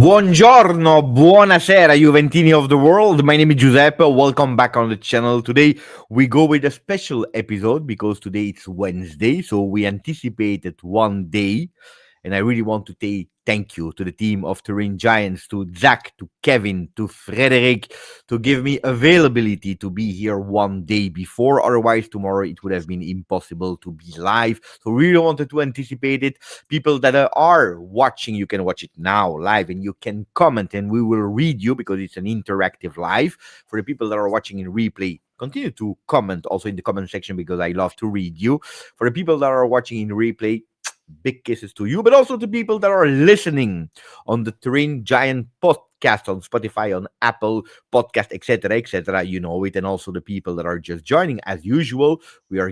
Buongiorno, buonasera, Juventini of the world. My name is Giuseppe. Welcome back on the channel. Today we go with a special episode because today it's Wednesday, so we anticipated one day. And I really want to say thank you to the team of Turin Giants, to Zach, to Kevin, to Frederick, to give me availability to be here one day before. Otherwise, tomorrow it would have been impossible to be live. So really wanted to anticipate it. People that are watching, you can watch it now live and you can comment and we will read you because it's an interactive live. For the people that are watching in replay, continue to comment also in the comment section because I love to read you. For the people that are watching in replay, big kisses to you, but also to people that are listening on the Turin Giant podcast on Spotify, on Apple Podcast, etc., etc. You know it, and also the people that are just joining as usual. We are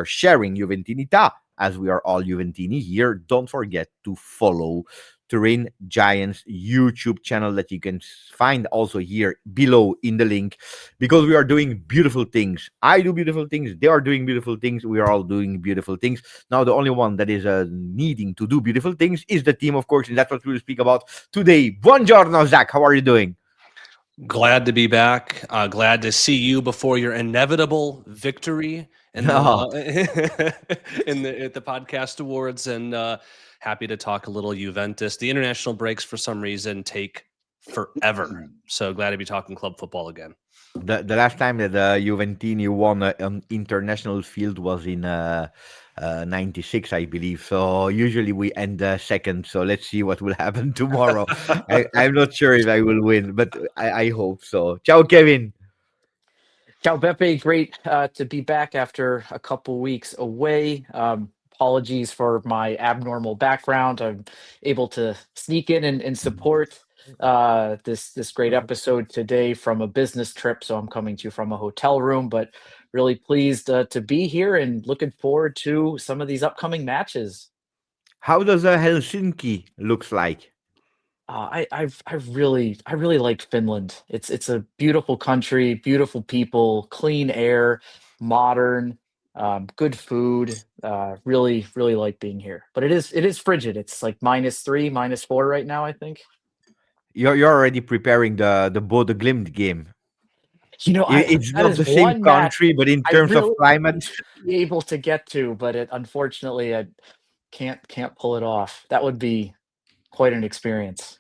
sharing Juventinita as we are all Juventini here. Don't forget to follow Turin Giants YouTube channel that you can find also here below in the link because we are doing beautiful things. I do beautiful things. They are doing beautiful things. We are all doing beautiful things. Now, the only one that is needing to do beautiful things is the team, of course, and that's what we will speak about today. Buongiorno, Zach. How are you doing? Glad to be back. Glad to see you before your inevitable victory in the, at the podcast awards, and happy to talk a little Juventus. The international breaks, for some reason, take forever. So glad to be talking club football again. The last time that Juventini won an international field was in 96, I believe. So usually we end second. So let's see what will happen tomorrow. I'm not sure if I will win, but I hope so. Ciao, Kevin. Ciao, Beppe. Great to be back after a couple weeks away. Apologies for my abnormal background. I'm able to sneak in and support this great episode today from a business trip. So I'm coming to you from a hotel room, but really pleased to be here and looking forward to some of these upcoming matches. How does Helsinki looks like? I really like Finland. It's a beautiful country, beautiful people, clean air, modern, good food. Really like being here. But it is frigid. It's like -3, -4 right now, I think. You're already preparing the Bodo Glimt game. You know, It's that not is the same one match country, but in I terms of really climate, should be able to get to, but unfortunately I can't pull it off. That would be quite an experience.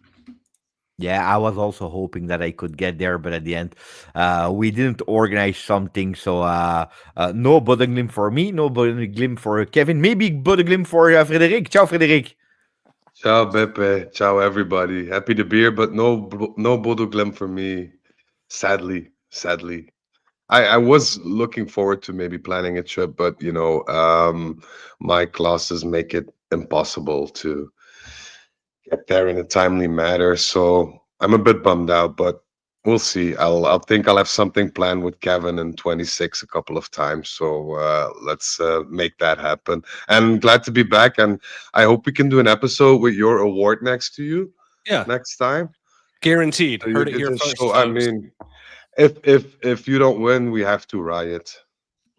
yeah, I was also hoping that I could get there, but at the end, we didn't organize something. So no Bodeglim for me, no Bodeglim for Kevin, maybe Bodeglim for Frederick. Ciao, Frederick. Ciao, Beppe. Ciao, everybody. Happy to be here, but no Bodo Glimt for me. Sadly. I was looking forward to maybe planning a trip, but my classes make it impossible to get there in a timely manner. So I'm a bit bummed out, but we'll see. I'll think I'll have something planned with Kevin in 26 a couple of times. So let's make that happen. And glad to be back. And I hope we can do an episode with your award next to you. Yeah, next time. guaranteed. So Heard it here first. I mean, if you don't win, we have to riot.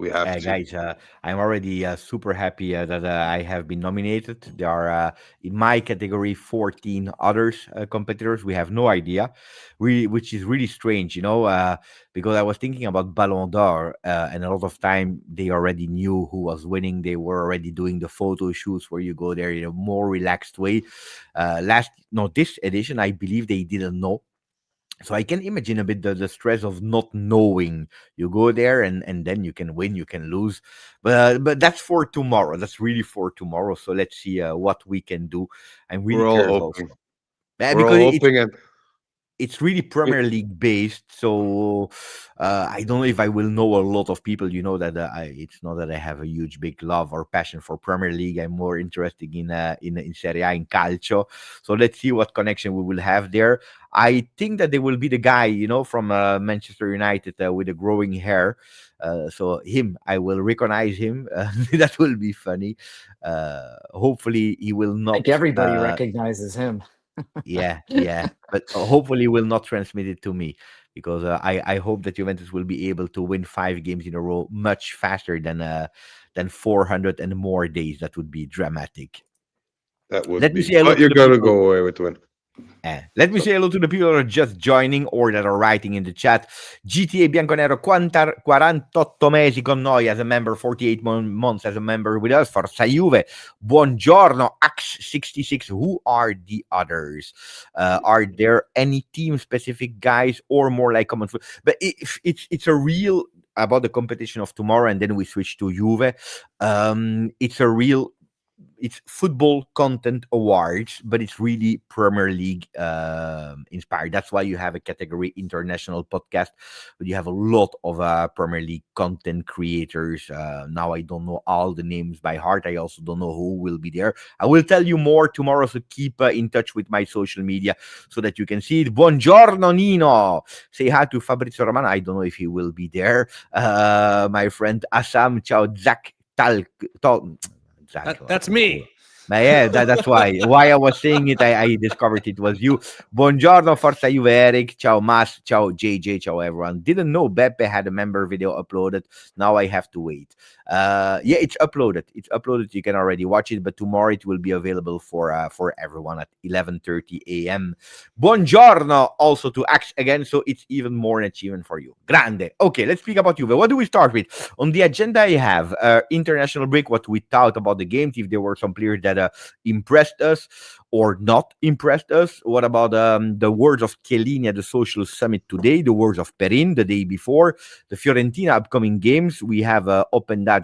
We have to. Guys, I'm already super happy that I have been nominated. There are in my category 14 others competitors. We have no idea, which is really strange, because I was thinking about Ballon d'Or, and a lot of time they already knew who was winning. They were already doing the photo shoots where you go there in a more relaxed way. This edition, I believe they didn't know. So I can imagine a bit the stress of not knowing. You go there and then you can win, you can lose, but that's for tomorrow. That's really for tomorrow. So let's see what we can do. I'm really We're all curious hoping. also. We're all Because hoping, and it's really Premier League based, so I don't know if I will know a lot of people. You know that it's not that I have a huge, big love or passion for Premier League. I'm more interested in Serie A, in Calcio. So let's see what connection we will have there. I think that there will be the guy, from Manchester United with the growing hair. So him, I will recognize him. That will be funny. Hopefully, he will not. Like everybody recognizes him. Yeah, but hopefully will not transmit it to me because I hope that Juventus will be able to win 5 games in a row much faster than 400 and more days. That would be dramatic. that would Let be. me say hello But to you're the gonna people. go away with win. Let me say hello to the people that are just joining or that are writing in the chat. GTA Bianconero 48 mesi con noi as a member, 48 months as a member with us. For Ciao Juve, buongiorno, Ax66. Who are the others? Are there any team-specific guys or more like common food? But it's a real about the competition of tomorrow, and then we switch to Juve. It's football content awards, but it's really Premier League inspired. That's why you have a category international podcast, but you have a lot of Premier League content creators. Now I don't know all the names by heart. I also don't know who will be there. I will tell you more tomorrow, so keep in touch with my social media so that you can see it. Buongiorno Nino. Say hi to Fabrizio Romano. I don't know if he will be there. My friend Assam. Ciao Zach That's me. But yeah, that's why I was saying it. I discovered it was you. Buongiorno, Forza Juve, Eric. Ciao, Mas. Ciao, JJ. Ciao, everyone. Didn't know Beppe had a member video uploaded. Now I have to wait. Yeah, it's uploaded. It's uploaded. You can already watch it, but tomorrow it will be available for everyone at 11:30 a.m. Buongiorno also to Axe again, so it's even more an achievement for you. Grande. Okay, let's speak about Juve. What do we start with? On the agenda, I have international break, what we thought about the games, if there were some players that impressed us or not impressed us. What about the words of Chiellini at the social summit today, the words of Perin the day before, the Fiorentina upcoming games. We have Openda,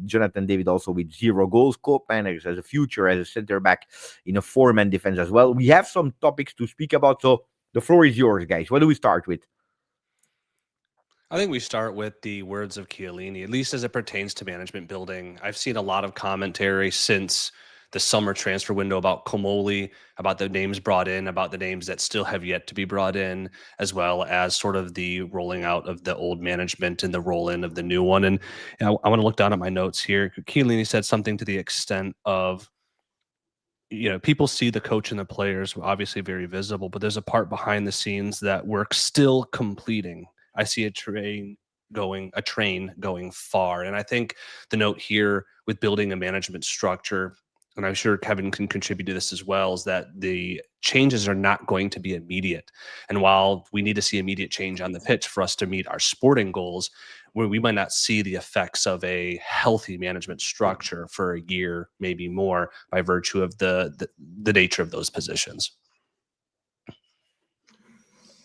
Jonathan David also with 0 goals, Koopmeiners as a future as a center back in a 4-man defense as well. We have some topics to speak about, so the floor is yours, guys. What do we start with? I think we start with the words of Chiellini, at least as it pertains to management building. I've seen a lot of commentary since the summer transfer window about Comoli, about the names brought in, about the names that still have yet to be brought in, as well as sort of the rolling out of the old management and the roll in of the new one. And I want to look down at my notes here. Chiellini said something to the extent of, people see the coach and the players, obviously very visible, but there's a part behind the scenes that we're still completing. I see a train going far. And I think the note here with building a management structure, and I'm sure Kevin can contribute to this as well, is that the changes are not going to be immediate. And while we need to see immediate change on the pitch for us to meet our sporting goals, where we might not see the effects of a healthy management structure for a year, maybe more, by virtue of the nature of those positions.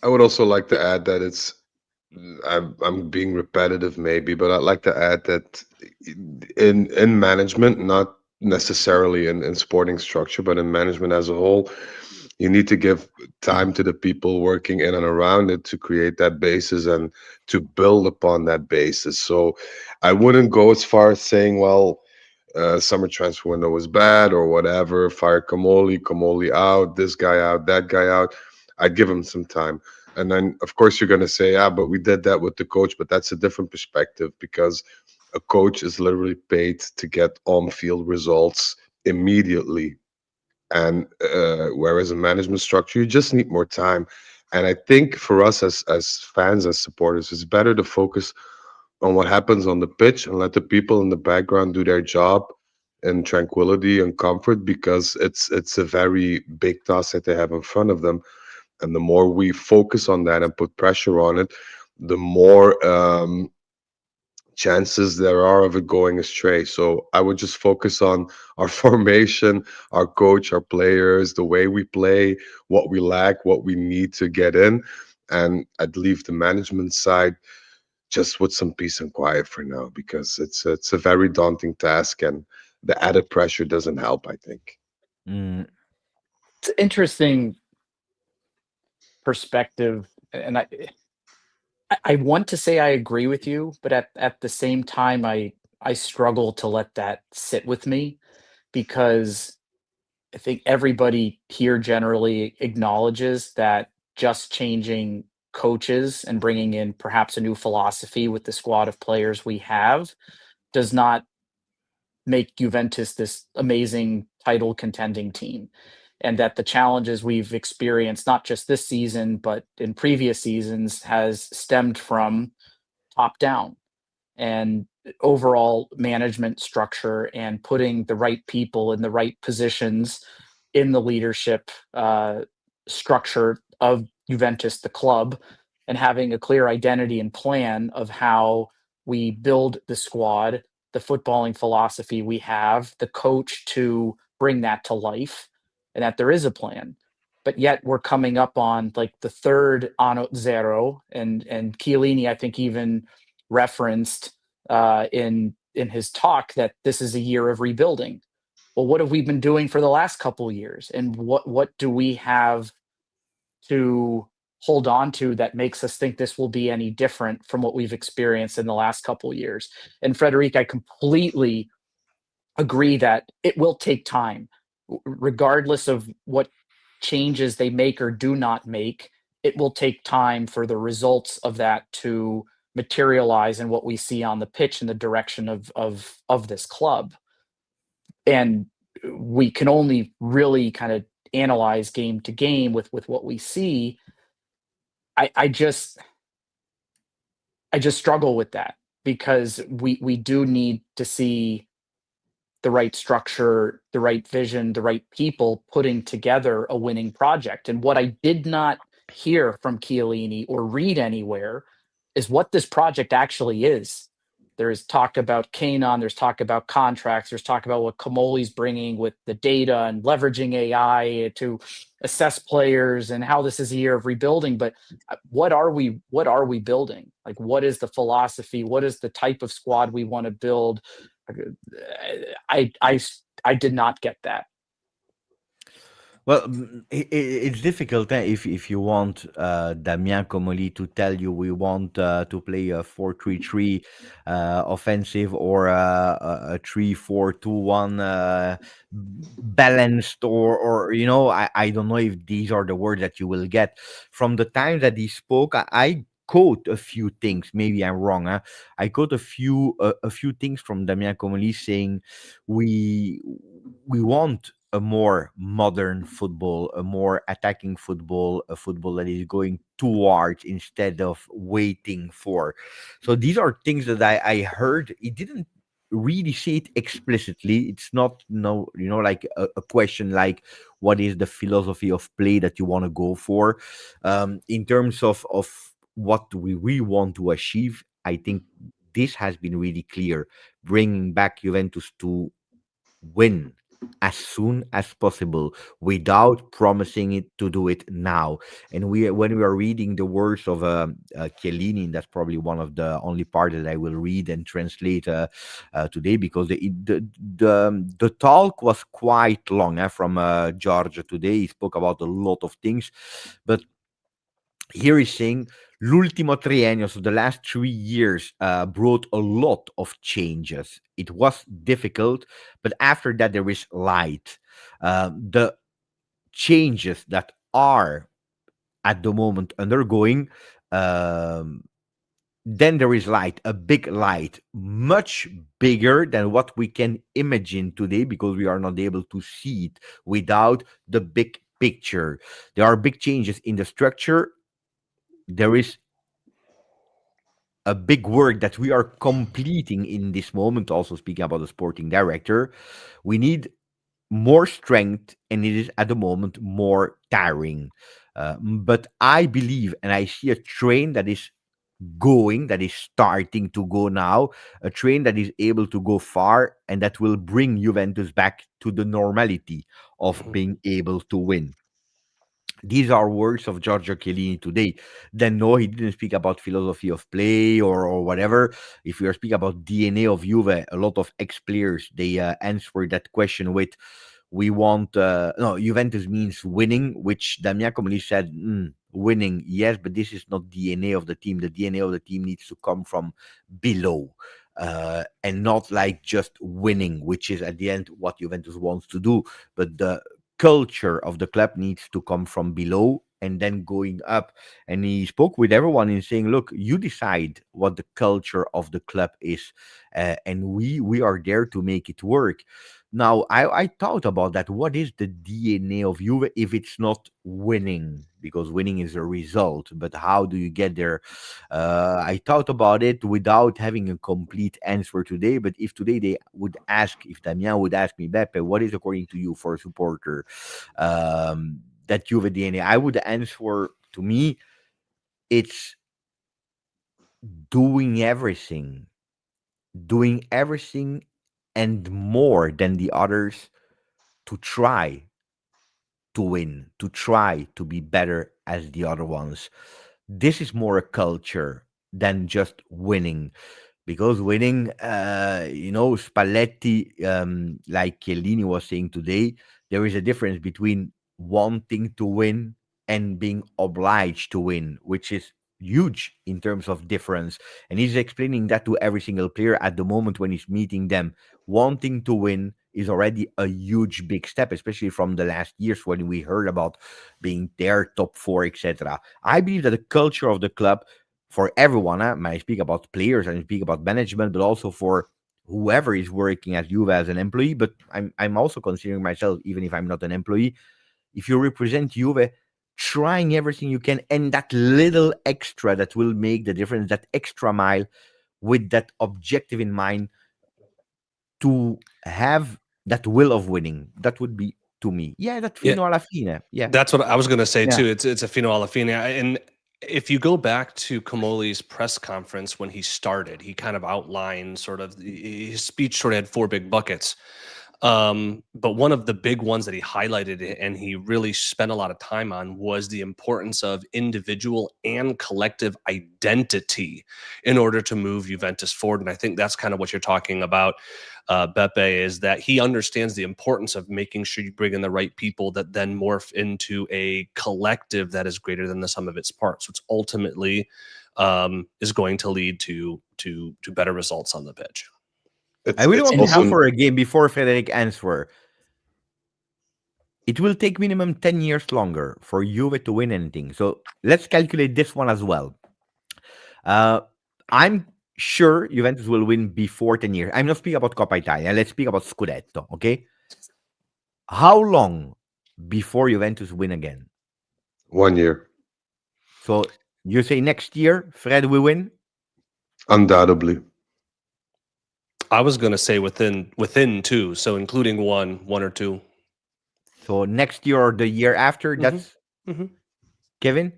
I would also like to add that I'm being repetitive maybe, but I'd like to add that in management, not necessarily in sporting structure, but in management as a whole, you need to give time to the people working in and around it to create that basis and to build upon that basis. So I wouldn't go as far as saying, well, summer transfer window was bad or whatever, fire Comoli out, this guy out, that guy out. I'd give him some time. And then, of course, you're going to say, but we did that with the coach. But that's a different perspective, because a coach is literally paid to get on-field results immediately. And whereas a management structure, you just need more time. And I think for us as fans, as supporters, it's better to focus on what happens on the pitch and let the people in the background do their job in tranquility and comfort, because it's a very big task that they have in front of them. And the more we focus on that and put pressure on it, the more chances there are of it going astray. So I would just focus on our formation, our coach, our players, the way we play, what we lack, what we need to get in. And I'd leave the management side just with some peace and quiet for now, because it's a very daunting task, and the added pressure doesn't help, I think. It's an interesting perspective, and I want to say I agree with you, but at the same time, I struggle to let that sit with me, because I think everybody here generally acknowledges that just changing coaches and bringing in perhaps a new philosophy with the squad of players we have does not make Juventus this amazing title contending team. And that the challenges we've experienced, not just this season, but in previous seasons, has stemmed from top down and overall management structure and putting the right people in the right positions in the leadership structure of Juventus, the club, and having a clear identity and plan of how we build the squad, the footballing philosophy we have, the coach to bring that to life, and that there is a plan. But yet we're coming up on like the third Anno Zero, and Chiellini, I think, even referenced in his talk that this is a year of rebuilding. Well, what have we been doing for the last couple years, and what do we have to hold on to that makes us think this will be any different from what we've experienced in the last couple years? And Frederic, I completely agree that it will take time, regardless of what changes they make or do not make. It will take time for the results of that to materialize in what we see on the pitch in the direction of this club. And we can only really kind of analyze game to game with what we see. I just struggle with that, because we do need to see the right structure, the right vision, the right people putting together a winning project. And what I did not hear from Chiellini or read anywhere is what this project actually is. There is talk about Kanon, there's talk about contracts, there's talk about what Comoli's bringing with the data and leveraging AI to assess players and how this is a year of rebuilding. But what are we building? Like, what is the philosophy? What is the type of squad we want to build? I did not get that. Well, it's difficult if you want Damien Comoli to tell you we want to play a 4-3-3 offensive, or a 3-4-2-1 balanced, or I don't know if these are the words that you will get from the time that he spoke. I quote a few things. Maybe I'm wrong. Huh? I quote a few things from Damien Comoli saying we want a more modern football, a more attacking football, a football that is going towards instead of waiting for. So these are things that I heard. It didn't really say it explicitly. It's not no, like a question like what is the philosophy of play that you want to go for. In terms of what we want to achieve, I think this has been really clear, bringing back Juventus to win as soon as possible without promising it to do it now. And when we are reading the words of Chiellini, that's probably one of the only part that I will read and translate today, because the talk was quite long from George today. He spoke about a lot of things, but here he's saying l'ultimo triennio, so the last 3 years, brought a lot of changes. It was difficult, but after that there is light. The changes that are at the moment undergoing, then there is light, a big light, much bigger than what we can imagine today, because we are not able to see it without the big picture. There are big changes in the structure. There is a big work that we are completing in this moment. Also speaking about the sporting director, we need more strength, and it is at the moment more tiring. But I believe, and I see a train that is going, that is starting to go now, a train that is able to go far, and that will bring Juventus back to the normality of being able to win. These are words of Giorgio Chiellini today. Then no, he didn't speak about philosophy of play or whatever. If we are speaking about DNA of Juve, a lot of ex-players, they answer that question with, we want, no, Juventus means winning, which Damien Comoli said, winning, yes, but this is not DNA of the team. The DNA of the team needs to come from below. And not like just winning, which is at the end what Juventus wants to do, but the culture of the club needs to come from below and then going up. And he spoke with everyone in saying, look, you decide what the culture of the club is, and we are there to make it work. Now, I thought about that. What is the DNA of Juve if it's not winning? Because winning is a result, but how do you get there? I thought about it without having a complete answer today. But if today they would ask, if Damien would ask me, Beppe, what is according to you for a supporter? that Juve DNA? I would answer, to me, it's doing everything, and more than the others to try to win, to try to be better as the other ones. This is more a culture than just winning. Because winning, Spalletti, like Chiellini was saying today, there is a difference between wanting to win and being obliged to win, which is huge in terms of difference. And he's explaining that to every single player at the moment when he's meeting them. Wanting to win is already a huge, big step, especially from the last years when we heard about being there, top four, etc. I believe that the culture of the club for everyone, I speak about players, I speak about management, but also for whoever is working at Juve as an employee. But I'm also considering myself, even if I'm not an employee, if you represent Juve, trying everything you can, and that little extra that will make the difference, that extra mile, with that objective in mind, to have that will of winning. That would be, to me, that Yeah, fino alla fine. Yeah. that's what I was going to say Yeah. too. It's a fino alla fine. And if you go back to Comoli's press conference when he started, he kind of outlined sort of his speech. Sort of had four big buckets. But one of the big ones that he highlighted and he really spent a lot of time on was the importance of individual and collective identity in order to move Juventus forward. And I think that's kind of what you're talking about, Beppe, is that he understands the importance of making sure you bring in the right people that then morph into a collective that is greater than the sum of its parts, which ultimately is going to lead to better results on the pitch. I really It's want to also- go for a game before Frederick answer. It will take minimum 10 years longer for Juve to win anything. So let's calculate this one as well. I'm sure Juventus will win before 10 years. I'm not speaking about Coppa Italia. Let's speak about Scudetto, okay? How long before Juventus win again? 1 year, So you say next year, Fred will win? undoubtedly. I was going to say within two, so including one or two. So next year or the year after, Mhm. that's Mhm. Kevin?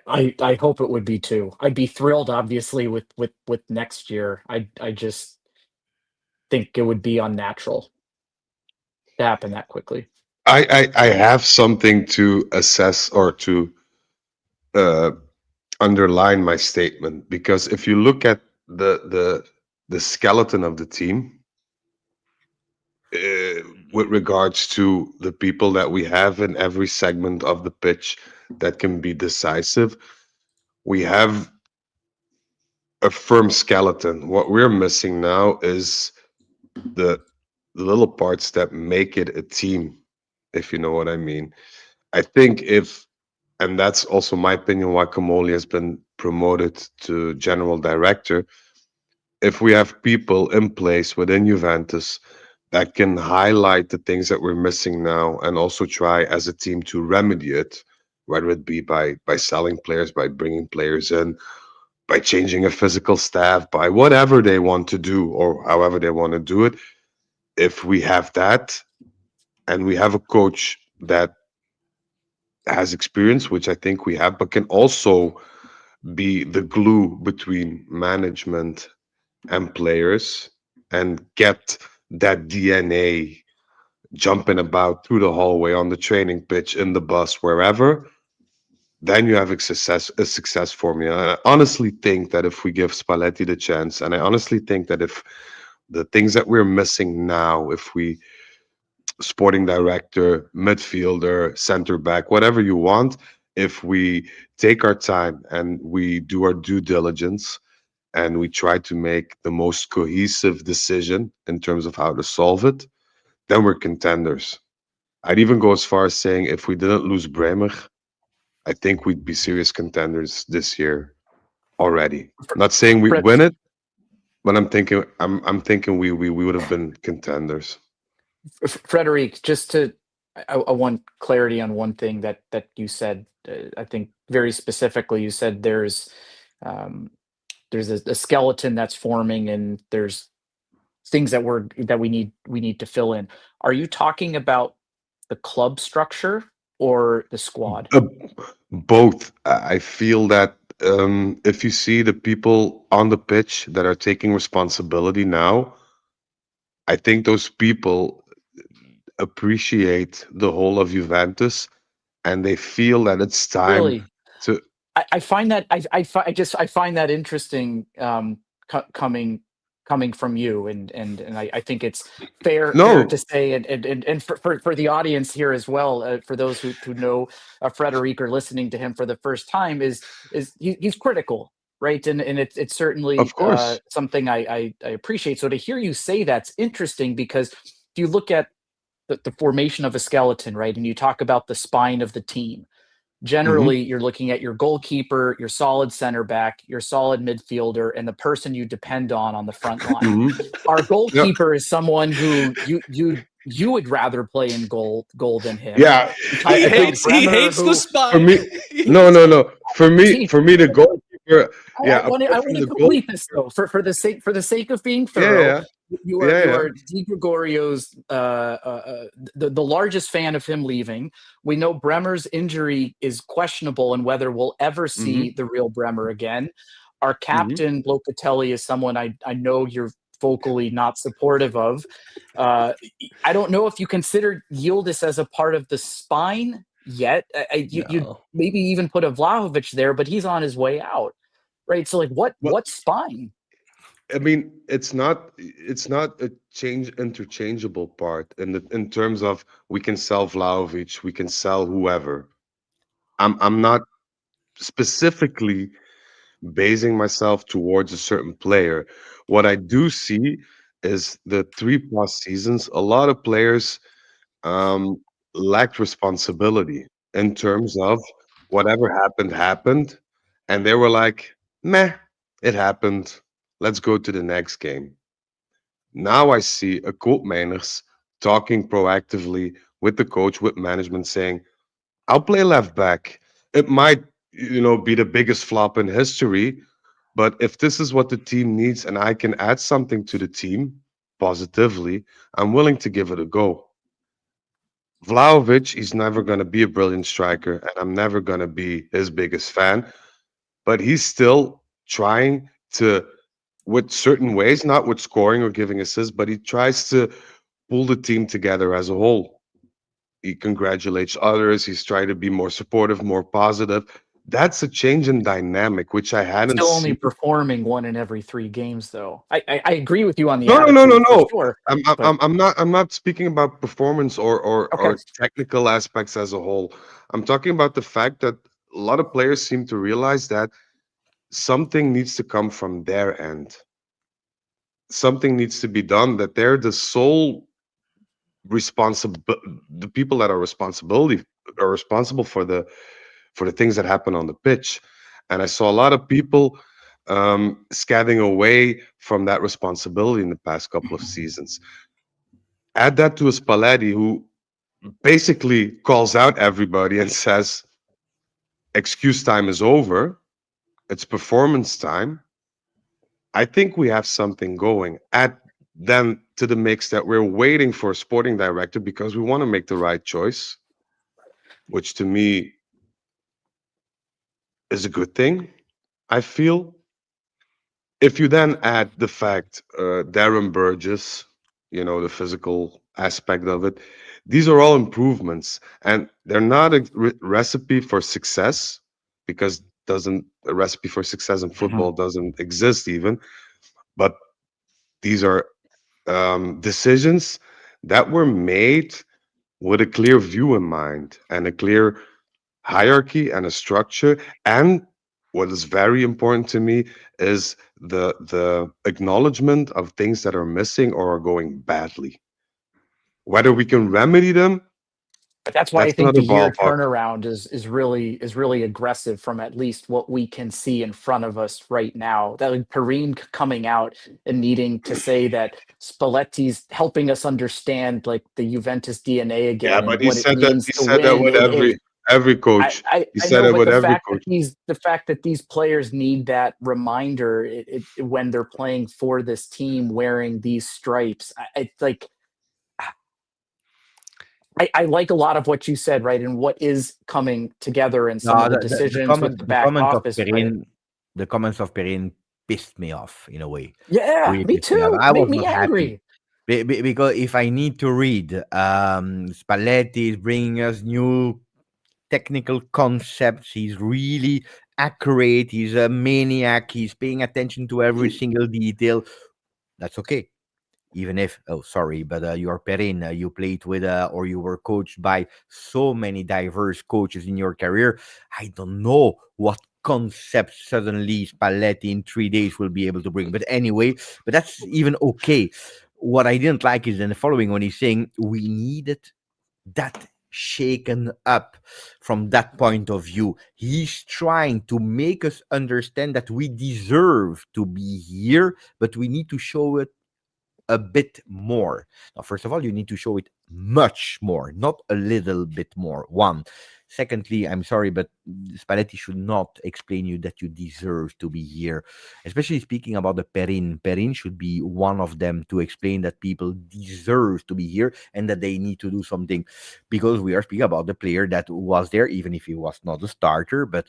I hope it would be two. I'd be thrilled, obviously, with next year. I just think it would be unnatural to happen that quickly. I have something to assess or to uh, underline my statement, because if you look at the skeleton of the team, with regards to the people that we have in every segment of the pitch that can be decisive, we have a firm skeleton. What we're missing now is the little parts that make it a team, if you know what I mean. I think if, and that's also my opinion why Comoli has been promoted to general director, if we have people in place within Juventus that can highlight the things that we're missing now and also try as a team to remedy it, whether it be by selling players, by bringing players in, by changing a physical staff, by whatever they want to do or however they want to do it. If we have that and we have a coach that has experience, which I think we have, but can also be the glue between management and players and get that DNA jumping about through the hallway, on the training pitch, in the bus, wherever, then you have a success formula. I honestly think that if we give Spalletti the chance, and I honestly think that if the things that we're missing now, if we sporting director, midfielder, center back, whatever you want, if we take our time and we do our due diligence and we try to make the most cohesive decision in terms of how to solve it, then we're contenders. I'd even go as far as saying if we didn't lose Bremer, I think we'd be serious contenders this year already. Not saying we'd Fred- win it, but I'm thinking we would have been contenders. Frederic, just to, I want clarity on one thing that you said. I think very specifically, you said there's a skeleton that's forming, and there's things that we need to fill in. Are you talking about the club structure, or the squad? Both. I feel that if you see the people on the pitch that are taking responsibility now, I think those people appreciate the whole of Juventus and they feel that it's time Really? to. I find that I find that interesting, coming from you, and I think it's fair to No, say, and for the audience here as well, for those who know Frederic or listening to him for the first time, he's critical, right? And it's certainly of course. something I appreciate. So to hear you say that's interesting, because if you look at the formation of a skeleton, right, and you talk about the spine of the team. Hmm. Generally, you're looking at your goalkeeper, your solid center back, your solid midfielder, and the person you depend on the front line. Hmm. Our Yeah, goalkeeper is someone who you would rather play in goal than him. yeah. You I, talk He I think about hates he Bremer, hates the who for spine. me, He no, hates no, the no. gee, For me, the goalkeeper. I Yeah, want to apart from the goal. complete this though, for the sake of being Yeah, thorough. yeah, You are yeah, you yeah. are Di Gregorio's the largest fan of him leaving. We know Bremer's injury is questionable and whether we'll ever Hmm. see the real Bremer again. Our Hmm. captain Locatelli is someone I know you're vocally not supportive of. Uh, I don't know if you consider Yildiz as a part of the spine yet. You No. maybe even put a Vlahovic there, but he's on his way out, right? So like, Well, what spine? I mean, it's not a change interchangeable part in terms of we can sell Vlahovic, we can sell whoever. I'm not specifically basing myself towards a certain player. What I do see is the 3+ seasons, a lot of players um, lacked responsibility in terms of whatever happened, and they were like, "Meh, it happened. Let's go to the next game." Now I see a Koopmeiners talking proactively with the coach, with management, saying, "I'll play left back. It might, be the biggest flop in history, but if this is what the team needs and I can add something to the team positively, I'm willing to give it a go." Vlahovic, he's never going to be a brilliant striker, and I'm never going to be his biggest fan, but he's still trying to, with certain ways, not with scoring or giving assists, but he tries to pull the team together as a whole. He congratulates others. He's trying to be more supportive, more positive. That's a change in dynamic, which I hadn't Still only seen. performing 1 in every 3 games, though. I agree with you on the No, no, no, no, attitude for no. sure, I'm I'm but I'm I'm not I'm not speaking about performance okay. or technical aspects as a whole. I'm talking about the fact that a lot of players seem to realize that something needs to come from their end. Something needs to be done, that they're the sole responsible, the people that are responsible for the things that happen on the pitch. And I saw a lot of people scattering away from that responsibility in the past couple of seasons. Add that to a Spalletti who basically calls out everybody and says, excuse time is over. It's performance time. I think we have something going. Add then to the mix that we're waiting for a sporting director because we want to make the right choice, which to me is a good thing, I feel. If you then add the fact Darren Burgess, the physical aspect of it, these are all improvements, and they're not a recipe for success because doesn't a recipe for success in Mhm. football doesn't exist even. But these are decisions that were made with a clear view in mind and a clear hierarchy and a structure. And what is very important to me is the acknowledgement of things that are missing or are going badly. Whether we can remedy them, But that's why I that's think another the year ballpark. turnaround is really aggressive from at least what we can see in front of us right now. That like Perin coming out and needing to say that Spalletti's helping us understand like the Juventus DNA Yeah, again and but he what it said that means he to said that win. with every coach. He I said know, that but with every coach. the fact that these players need that reminder when they're playing for this team wearing these stripes, it's like I like a lot of what you said, right, and what is coming together and some No, of the decisions with the the back comment of office, right? Perin, the comments of Perin pissed me off in a way. Yeah, Really me pissed me off. too. I Made was me not happy angry. because if I need to read, Spalletti is bringing us new technical concepts. He's really accurate. He's a maniac. He's paying attention to every single detail. That's okay. Even if, oh, sorry, but you're Perin, you played with, or you were coached by so many diverse coaches in your career. I don't know what concepts suddenly Spalletti in 3 days will be able to bring. But anyway, but that's even okay. What I didn't like is in the following when he's saying we needed that shaken up from that point of view. He's trying to make us understand that we deserve to be here, but we need to show it a bit more. Now, first of all, you need to show it much more, not a little bit more. One. Secondly, I'm sorry, but Spalletti should not explain you that you deserve to be here. Especially speaking about the Perin. Perin should be one of them to explain that people deserve to be here and that they need to do something. Because we are speaking about the player that was there, even if he was not a starter, but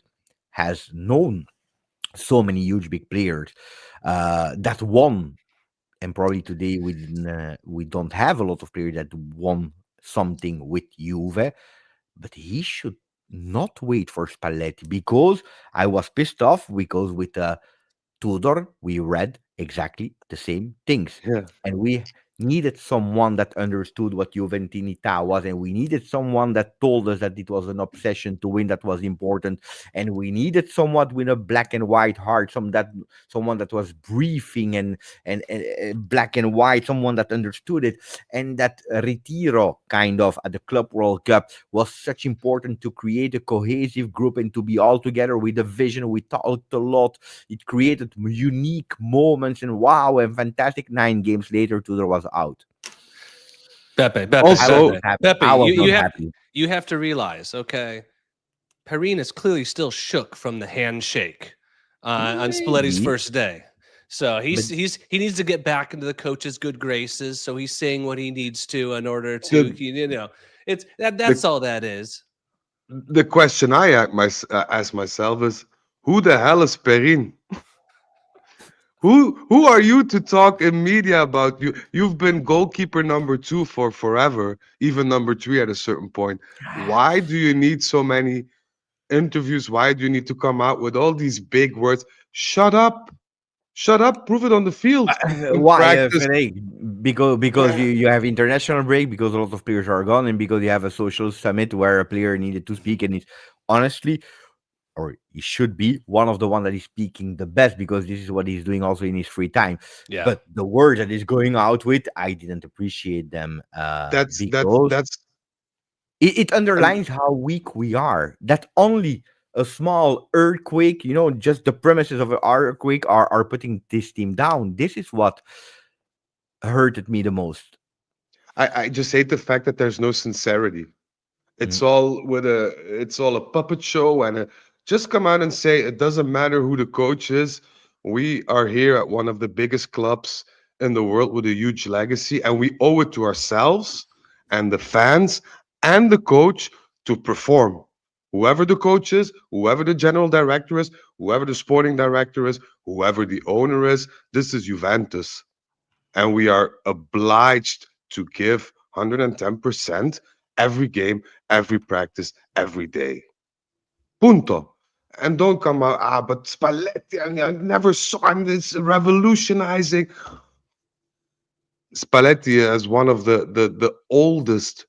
has known so many huge big players that won, and probably today we don't have a lot of players that won something with Juve, but he should not wait for Spalletti because I was pissed off because with Tudor, we read exactly the same things. Yeah. And we needed someone that understood what Juventinità was, and we needed someone that told us that it was an obsession to win that was important. And we needed someone with a black and white heart, someone that was briefing and black and white, someone that understood it. And that Retiro kind of at the Club World Cup was such important to create a cohesive group and to be all together with a vision. We talked a lot. It created unique moments, and wow, and fantastic. 9 games later, Tudor was out. Pepe, I was Also, not happy. Pepe, I was not you have happy. you have to realize, okay, Perin is clearly still shook from the handshake on Spalletti's Maybe, first day. So but he needs to get back into the coach's good graces. So he's saying what he needs to in order to, the you know, it's that's the all that is. the question I ask myself is, who the hell is Perin? Who are you to talk in media about you? You've been goalkeeper number 2 for forever, even number 3 at a certain point. Why do you need so many interviews? Why do you need to come out with all these big words? Shut up. Shut up. Prove it on the field. In why, practice. Fede? Because you have international break, because a lot of players are gone, and because you have a social summit where a player needed to speak, and it's honestly, or he should be one of the one that is speaking the best because this is what he's doing also in his free time. Yeah. But the words that he's going out with, I didn't appreciate them That's that's because that's it and underlines how weak we are. That only a small earthquake, just the premises of an earthquake are putting this team down. This is what hurted me the most. I just hate the fact that there's no sincerity. Mm, It's all a puppet show and just come out and say it doesn't matter who the coach is. We are here at one of the biggest clubs in the world with a huge legacy, and we owe it to ourselves and the fans and the coach to perform. Whoever the coach is, whoever the general director is, whoever the sporting director is, whoever the owner is, this is Juventus, and we are obliged to give 110% every game, every practice, every day. Punto. And don't come out, but Spalletti, I never saw him this revolutionizing. Spalletti is one of the oldest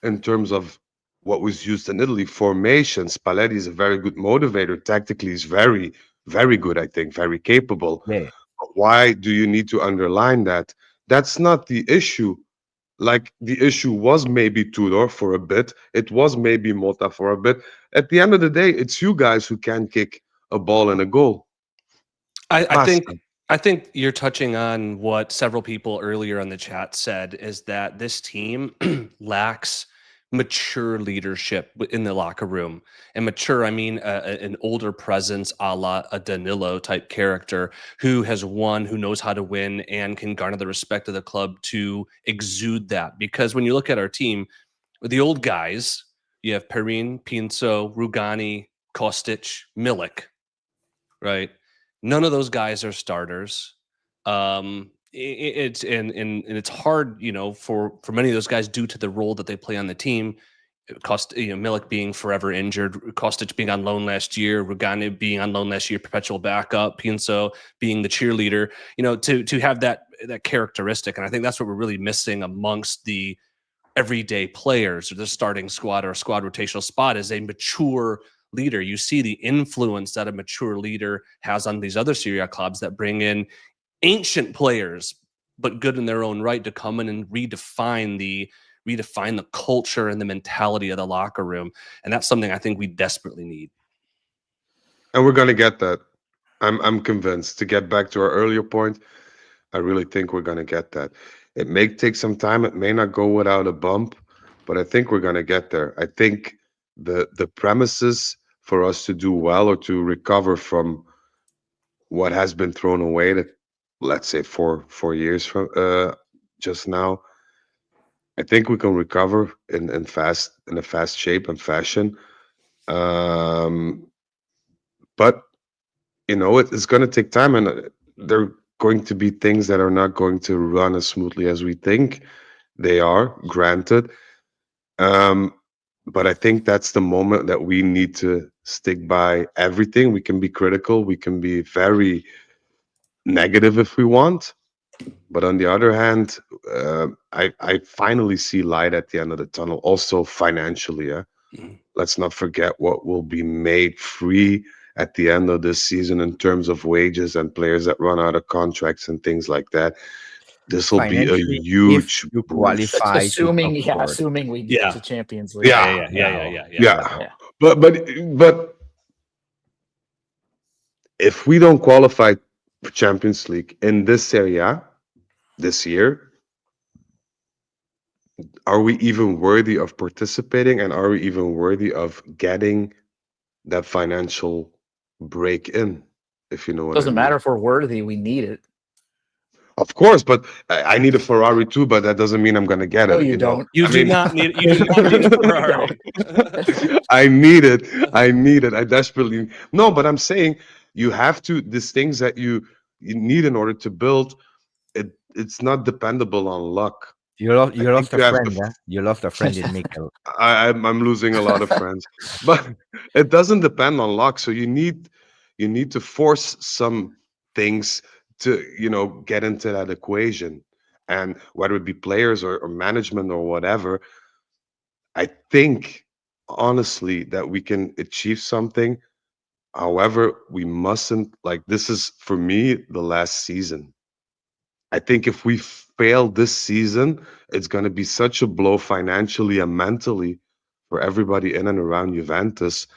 in terms of what was used in Italy. Formation. Spalletti is a very good motivator. Tactically, he's very, very good, I think, very capable. yeah. Why do you need to underline that? That's not the issue. Like the issue was maybe Tudor for a bit, it was maybe Mota for a bit. At the end of the day, it's you guys who can kick a ball in a goal. I think Basta. I think you're touching on what several people earlier on the chat said is that this team lacks mature leadership in the locker room. And mature, I mean an older presence, a la a Danilo type character who has won, who knows how to win, and can garner the respect of the club to exude that. Because when you look at our team, With the old guys, you have Perin, Pinso, Rugani, Kostic, Milik, right? None of those guys are starters. It's and it's hard, for many of those guys due to the role that they play on the team. Milik being forever injured, Kostic being on loan last year, Rugani being on loan last year, perpetual backup, Pinso being the cheerleader. To have that characteristic, and I think that's what we're really missing amongst the everyday players or the starting squad or a squad rotational spot is a mature leader. You see the influence that a mature leader has on these other Serie A clubs that bring in ancient players, but good in their own right, to come in and redefine the culture and the mentality of the locker room. And that's something I think we desperately need. And we're gonna get that. I'm convinced. To get back to our earlier point, I really think we're gonna get that. It may take some time. It may not go without a bump, but I think we're gonna get there. I think the premises for us to do well or to recover from what has been thrown away, that let's say 4 years from just now, I think we can recover in a fast shape and fashion. Um, but it's going to take time, and there are going to be things that are not going to run as smoothly as we think they are. Granted, but I think that's the moment that we need to stick by everything. We can be critical, we can be very negative if we want, but on the other hand, I finally see light at the end of the tunnel. Also financially, yeah. Let's not forget what will be made free at the end of this season in terms of wages and players that run out of contracts and things like that. This will be a Financially, if huge you boost. qualify to Assuming, top yeah, four. assuming we get Yeah. to Champions League. Yeah, Yeah. yeah. But if we don't qualify for Champions League in this area this year, are we even worthy of participating, and are we even worthy of getting that financial break in, if you know what I Doesn't mean? matter if we're worthy, we need it. Of course, but I need a Ferrari too, but that doesn't mean I'm going to get No, it. you don't. You do not need a Ferrari. I need it. I need it. I desperately no, but I'm saying you have to. These things that you need in order to build it. It's not dependable on luck. You lost, I you think lost a you have friend, huh? You lost a friend in Mikkel. I'm losing a lot of friends, but it doesn't depend on luck. So you need to force some things to get into that equation, and whether it be players or management or whatever, I think honestly that we can achieve something. However, we mustn't, like, this is for me the last season. I think if we fail this season, it's going to be such a blow financially and mentally for everybody in and around Juventus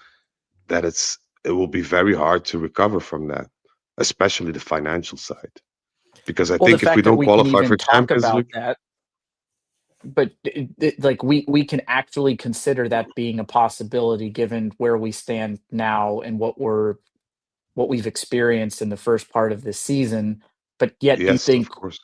that it will be very hard to recover from that, especially the financial side. Because I Well, the think if we fact that don't we can qualify even for talk Champions about League, that, but like we can actually consider that being a possibility given where we stand now and what we've experienced in the first part of this season. But yet you yes, think of course.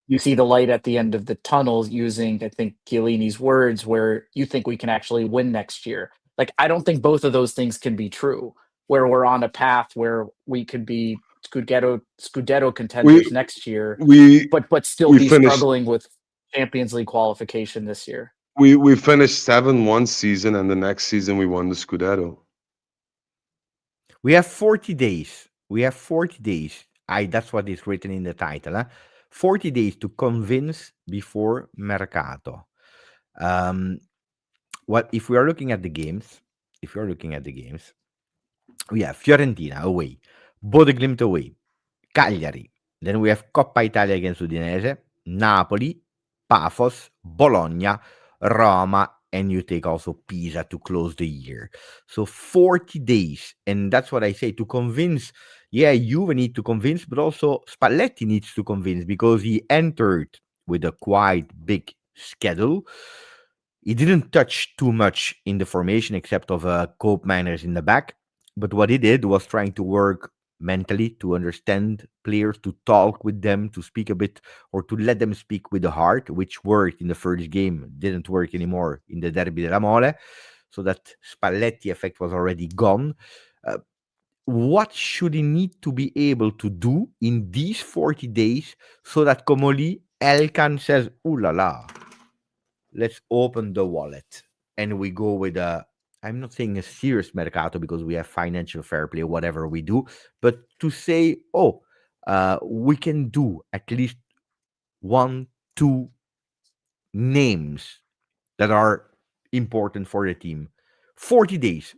you see the light at the end of the tunnel, using, I think, Chiellini's words, where you think we can actually win next year. Like, I don't think both of those things can be true, where we're on a path where we could be Scudetto contenders We next year, we but still we be finished struggling with Champions League qualification this year. we finished 7 one season, and the next season we won the Scudetto. We have 40 days. We have 40 days. That's what is written in the title. Huh? 40 days to convince before Mercato. What if we are looking at the games? If we are looking at the games, we have Fiorentina away, Bodeglimt away, Cagliari. Then we have Coppa Italia against Udinese, Napoli, Pafos, Bologna, Roma, and you take also Pisa to close the year. So 40 days. And that's what I say, to convince. Yeah, Juve need to convince, but also Spalletti needs to convince, because he entered with a quite big schedule. He didn't touch too much in the formation except of Cope Miners in the back. But what he did was trying to work mentally, to understand players, to talk with them, to speak a bit, or to let them speak with the heart, which worked in the first game, didn't work anymore in the Derby della Mole. So that Spalletti effect was already gone. What should he need to be able to do in these 40 days so that Comoli Elkan says, ooh la la, let's open the wallet and we go with I'm not saying a serious Mercato because we have financial fair play, whatever we do, but to say, we can do at least 1, 2 names that are important for the team. 40 days.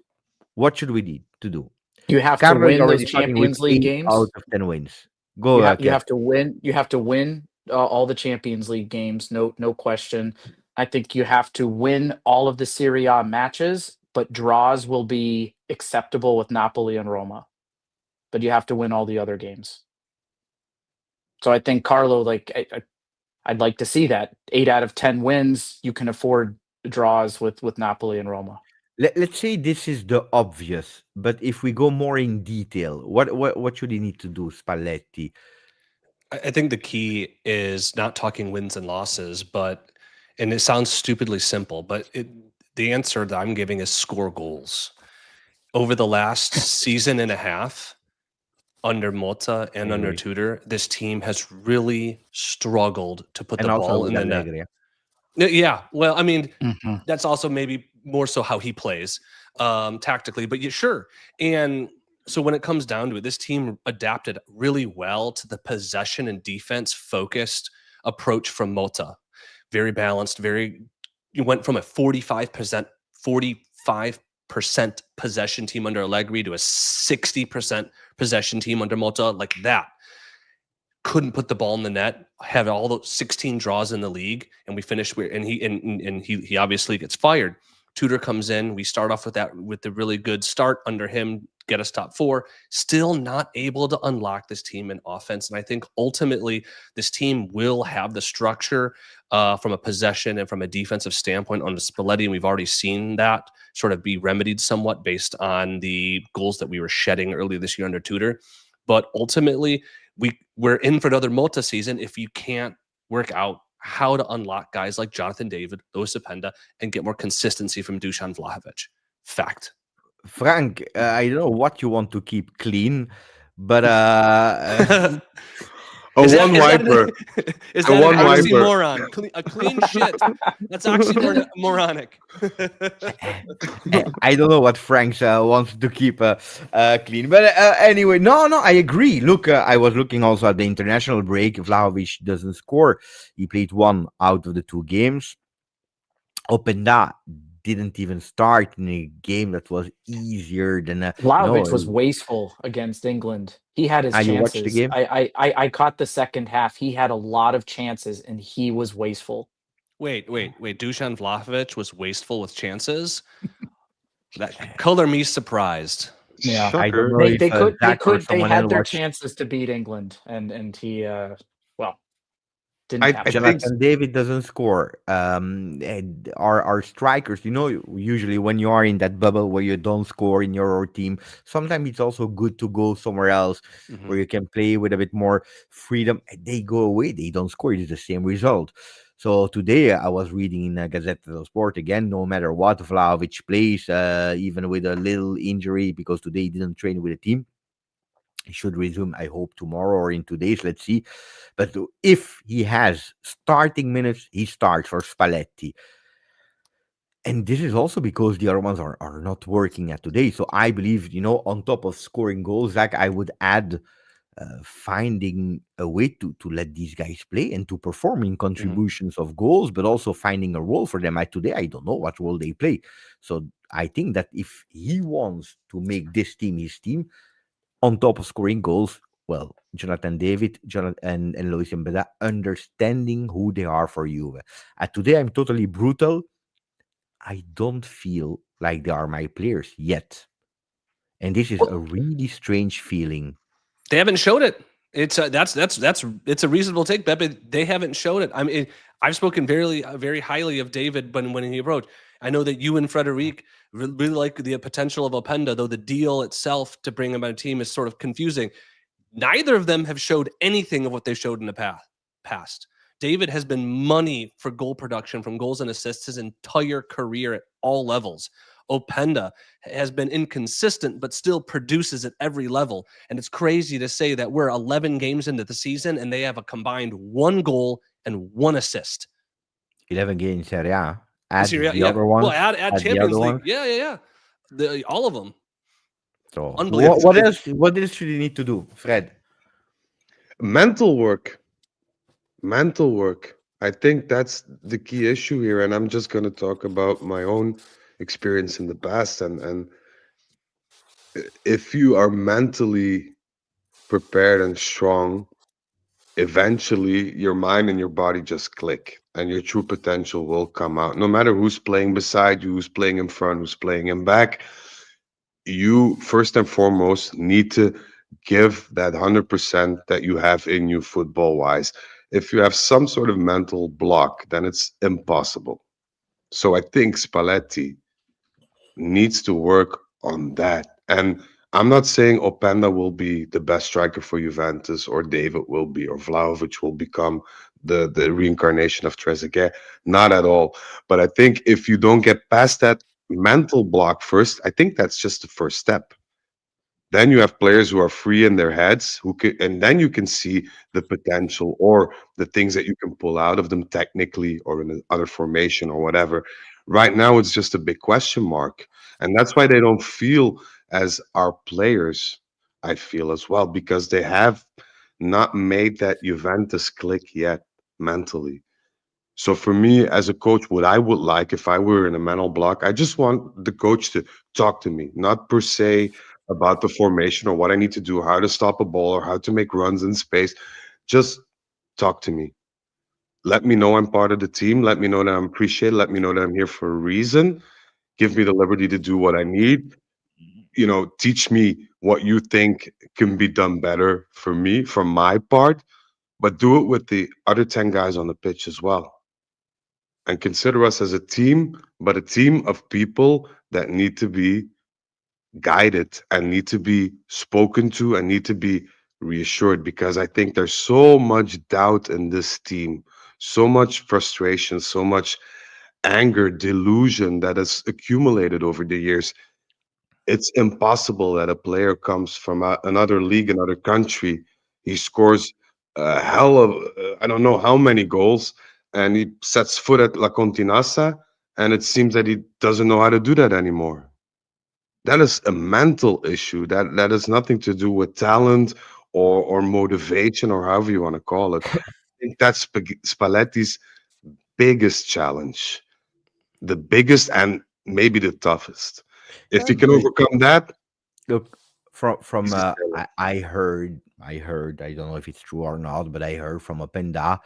What should we need to do? You have to Carlo is win already those starting with Champions League 8 out games. of 10 wins. You Go, have Kev. to win. You have to win all the Champions League games. No question. I think you have to win all of the Serie A matches, but draws will be acceptable with Napoli and Roma. But you have to win all the other games. So I think Carlo, like I'd like to see that 8 out of 10 wins. You can afford draws with Napoli and Roma. Let's say this is the obvious, but if we go more in detail, what should he need to do, Spalletti? I think the key is not talking wins and losses, and it sounds stupidly simple, but the answer that I'm giving is score goals. Over the last season and a half, under Motta and under Tudor, this team has really struggled to put the ball in the net. Yeah, well, I mean, that's also maybe more so how he plays tactically, but yeah, sure. And so when it comes down to it, this team adapted really well to the possession and defense focused approach from Motta. Very balanced, you went from a 45% possession team under Allegri to a 60% possession team under Motta, like that. Couldn't put the ball in the net, had all those 16 draws in the league, and we finished and he obviously gets fired. Tudor comes in, we start off with the really good start under him, get us top 4, still not able to unlock this team in offense. And I think ultimately this team will have the structure from a possession and from a defensive standpoint on the Spalletti, and we've already seen that sort of be remedied somewhat based on the goals that we were shedding earlier this year under Tudor. But ultimately, we're in for another Motta season if you can't work out how to unlock guys like Jonathan David, Luis Openda, and get more consistency from Dusan Vlahovic. Fact. Frank, I don't know what you want to keep clean, but A one-wiper. Is that an oxymoron? A clean shit. That's oxymoronic. I don't know what Frank wants to keep clean. But anyway, no, I agree. Look, I was looking also at the international break. Vlahovic doesn't score. He played 1 out of the 2 games. Openda didn't even start in a game that was easier than Vlahovic was wasteful against England. He had his chances. You watched the game? I caught the second half. He had a lot of chances and he was wasteful. Wait. Dusan Vlahovic was wasteful with chances? That color me surprised. Yeah, I don't know they had their chances to beat England and he didn't happen. Jonathan David doesn't score. And our strikers, usually when you are in that bubble where you don't score in your team, sometimes it's also good to go somewhere else where you can play with a bit more freedom. They go away, they don't score. It is the same result. So today I was reading in Gazzetta dello Sport again, no matter what Vlahovic plays, even with a little injury, because today he didn't train with the team. He should resume, I hope, tomorrow or in 2 days. Let's see. But if he has starting minutes, he starts for Spalletti. And this is also because the other ones are not working at today. So I believe, on top of scoring goals, Zach, I would add finding a way to let these guys play and to perform in contributions of goals, but also finding a role for them. Today, I don't know what role they play. So I think that if he wants to make this team his team, on top of scoring goals, well, Jonathan David, and Luis Openda understanding who they are for Juve. Today, I'm totally brutal. I don't feel like they are my players yet. And this is a really strange feeling. They haven't showed it. It's a reasonable take, Beppe. They haven't showed it. I mean, I've spoken very, very highly of David when he approached. I know that you and Frederic really like the potential of Openda, though the deal itself to bring him on a team is sort of confusing. Neither of them have showed anything of what they showed in the past. David has been money for goal production from goals and assists his entire career at all levels. Openda has been inconsistent, but still produces at every level. And it's crazy to say that we're 11 games into the season and they have a combined 1 goal and 1 assist. 11 games in Serie A. Add Serie A, the yeah. other ones. Well, add Add the Champions other League. ones. Yeah. All of them. So Unbelievable. what else? What else should you need to do, Fred? Mental work. Mental work. I think that's the key issue here. And I'm just going to talk about my own experience in the past. And if you are mentally prepared and strong, eventually your mind and your body just click and your true potential will come out. No matter who's playing beside you, who's playing in front, who's playing in back, you first and foremost need to give that 100% that you have in you football wise. If you have some sort of mental block, then it's impossible. So I think Spalletti needs to work on that. And I'm not saying Openda will be the best striker for Juventus, or David will be, or Vlahovic will become the reincarnation of Trezeguet. Not at all. But I think if you don't get past that mental block first, I think that's just the first step. Then you have players who are free in their heads, who can, and then you can see the potential or the things that you can pull out of them technically or in another formation or whatever. Right now, it's just a big question mark, and that's why they don't feel as our players. I feel as well because they have not made that Juventus click yet mentally. So for me as a coach, what I would like if I were in a mental block, I just want the coach to talk to me, not per se about the formation or what I need to do, how to stop a ball or how to make runs in space. Just talk to me. Let me know I'm part of the team. Let me know that I'm appreciated. Let me know that I'm here for a reason. Give me the liberty to do what I need. Teach me what you think can be done better for me, from my part, but do it with the other 10 guys on the pitch as well, and consider us as a team, but a team of people that need to be guided and need to be spoken to and need to be reassured, because I think there's so much doubt in this team, so much frustration, so much anger, delusion that has accumulated over the years. It's impossible that a player comes from another league, another country. He scores a hell of, I don't know how many goals, and he sets foot at La Continassa, and it seems that he doesn't know how to do that anymore. That is a mental issue. That has nothing to do with talent or motivation or however you want to call it. I think that's Spalletti's biggest challenge, the biggest and maybe the toughest. If Yeah, he can overcome that, look, from he's a sailor. I heard, I don't know if it's true or not, but I heard from Openda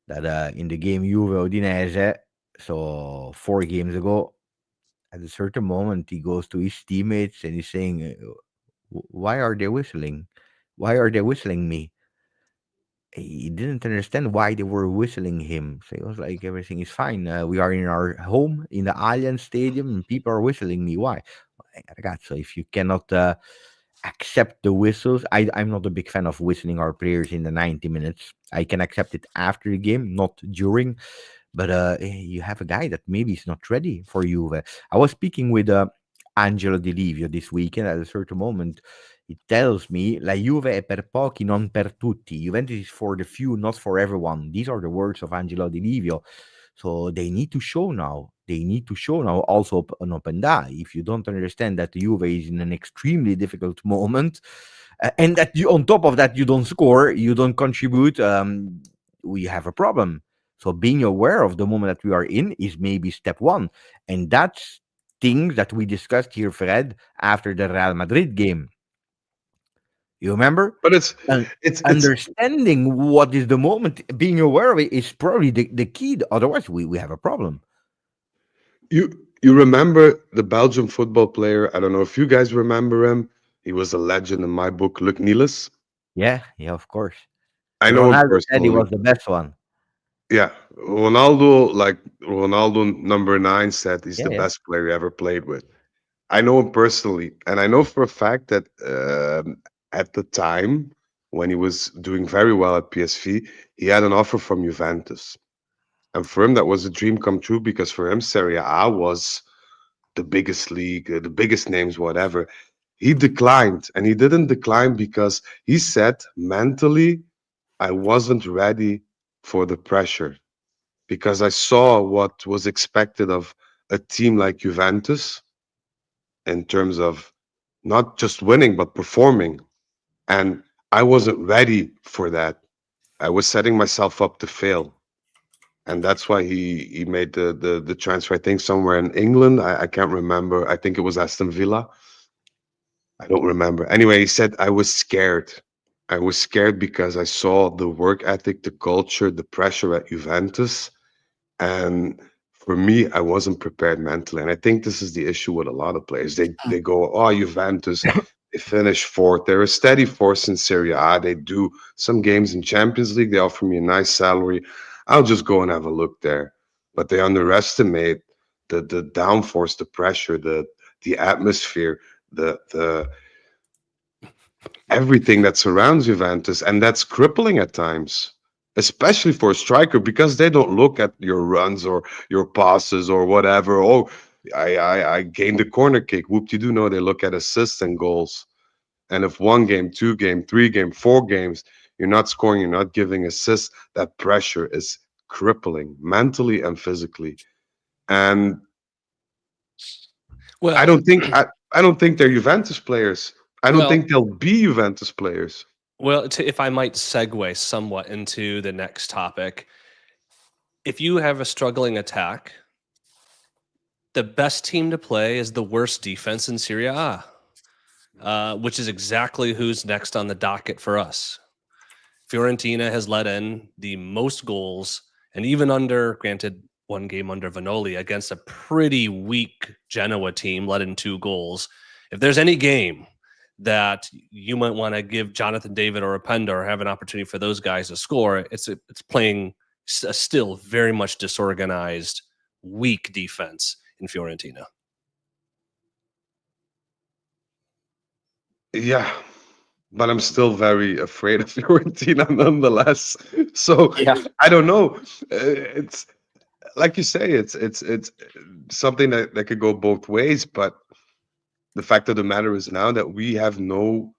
that in the game Juve Udinese, so 4 games ago, at a certain moment he goes to his teammates and he's saying, "Why are they whistling? Why are they whistling me?" He didn't understand why they were whistling him. So he was like, "Everything is fine. We are in our home in the Allianz Stadium, and people are whistling me. Why?" Ragazzo, if you cannot accept the whistles, I'm not a big fan of whistling our players in the 90 minutes. I can accept it after the game, not during. But you have a guy that maybe is not ready for Juve. I was speaking with Angelo Di Livio this weekend. At a certain moment, he tells me, "La Juve è per pochi, non per tutti. Juventus is for the few, not for everyone." These are the words of Angelo Di Livio. So they need to show now. They need to show now also an open die. If you don't understand that the Juve is in an extremely difficult moment, and that you, on top of that, you don't score, you don't contribute, we have a problem. So being aware of the moment that we are in is maybe step one. And that's things that we discussed here, Fred, after the Real Madrid game. You remember? But it's And it's understanding what is the moment, being aware of it is probably the key. Otherwise, we have a problem. you remember the Belgian football player? I don't know if you guys remember him. He was a legend in my book, Luc Niels. Yeah, of course. I know him Ronaldo said he personally. was the best one. Yeah, Ronaldo, like Ronaldo number 9 said he's Yeah, the yeah. best player he ever played with. I know him personally, and I know for a fact that at the time when he was doing very well at PSV, he had an offer from Juventus. And for him, that was a dream come true because for him, Serie A was the biggest league, the biggest names, whatever. He declined, and he didn't decline because he said mentally, I wasn't ready for the pressure because I saw what was expected of a team like Juventus in terms of not just winning, but performing. And I wasn't ready for that. I was setting myself up to fail. And that's why he made the transfer. I think somewhere in England. I can't remember. I think it was Aston Villa. I don't remember. Anyway, he said I was scared. I was scared because I saw the work ethic, the culture, the pressure at Juventus, and for me, I wasn't prepared mentally. And I think this is the issue with a lot of players. They go, oh, Juventus, they finish fourth. They're a steady force in Serie A. They do some games in Champions League. They offer me a nice salary. I'll just go and have a look there. But they underestimate the downforce, the pressure, the atmosphere, the everything that surrounds Juventus, and that's crippling at times, especially for a striker because they don't look at your runs or your passes or whatever. Oh, I gained a corner kick. Whoop de doo. No, they look at assists and goals. And if 1 game, 2 game, 3 game, 4 games, you're not scoring, you're not giving assists, that pressure is crippling mentally and physically. And I Well, don't think I don't think they're Juventus players. I don't well, think they'll be Juventus players. well. If I might segue somewhat into the next topic, if you have a struggling attack, the best team to play is the worst defense in Serie A, which is exactly who's next on the docket for us. Fiorentina has let in the most goals, and even under, granted, 1 game under Vanoli against a pretty weak Genoa team, let in 2 goals. If there's any game that you might want to give Jonathan David or Openda or have an opportunity for those guys to score, it's playing a still very much disorganized, weak defense in Fiorentina. Yeah, but I'm still very afraid of Fiorentina nonetheless. So Yeah. I don't know. It's like you say, it's something that could go both ways. But the fact of the matter is now that we have no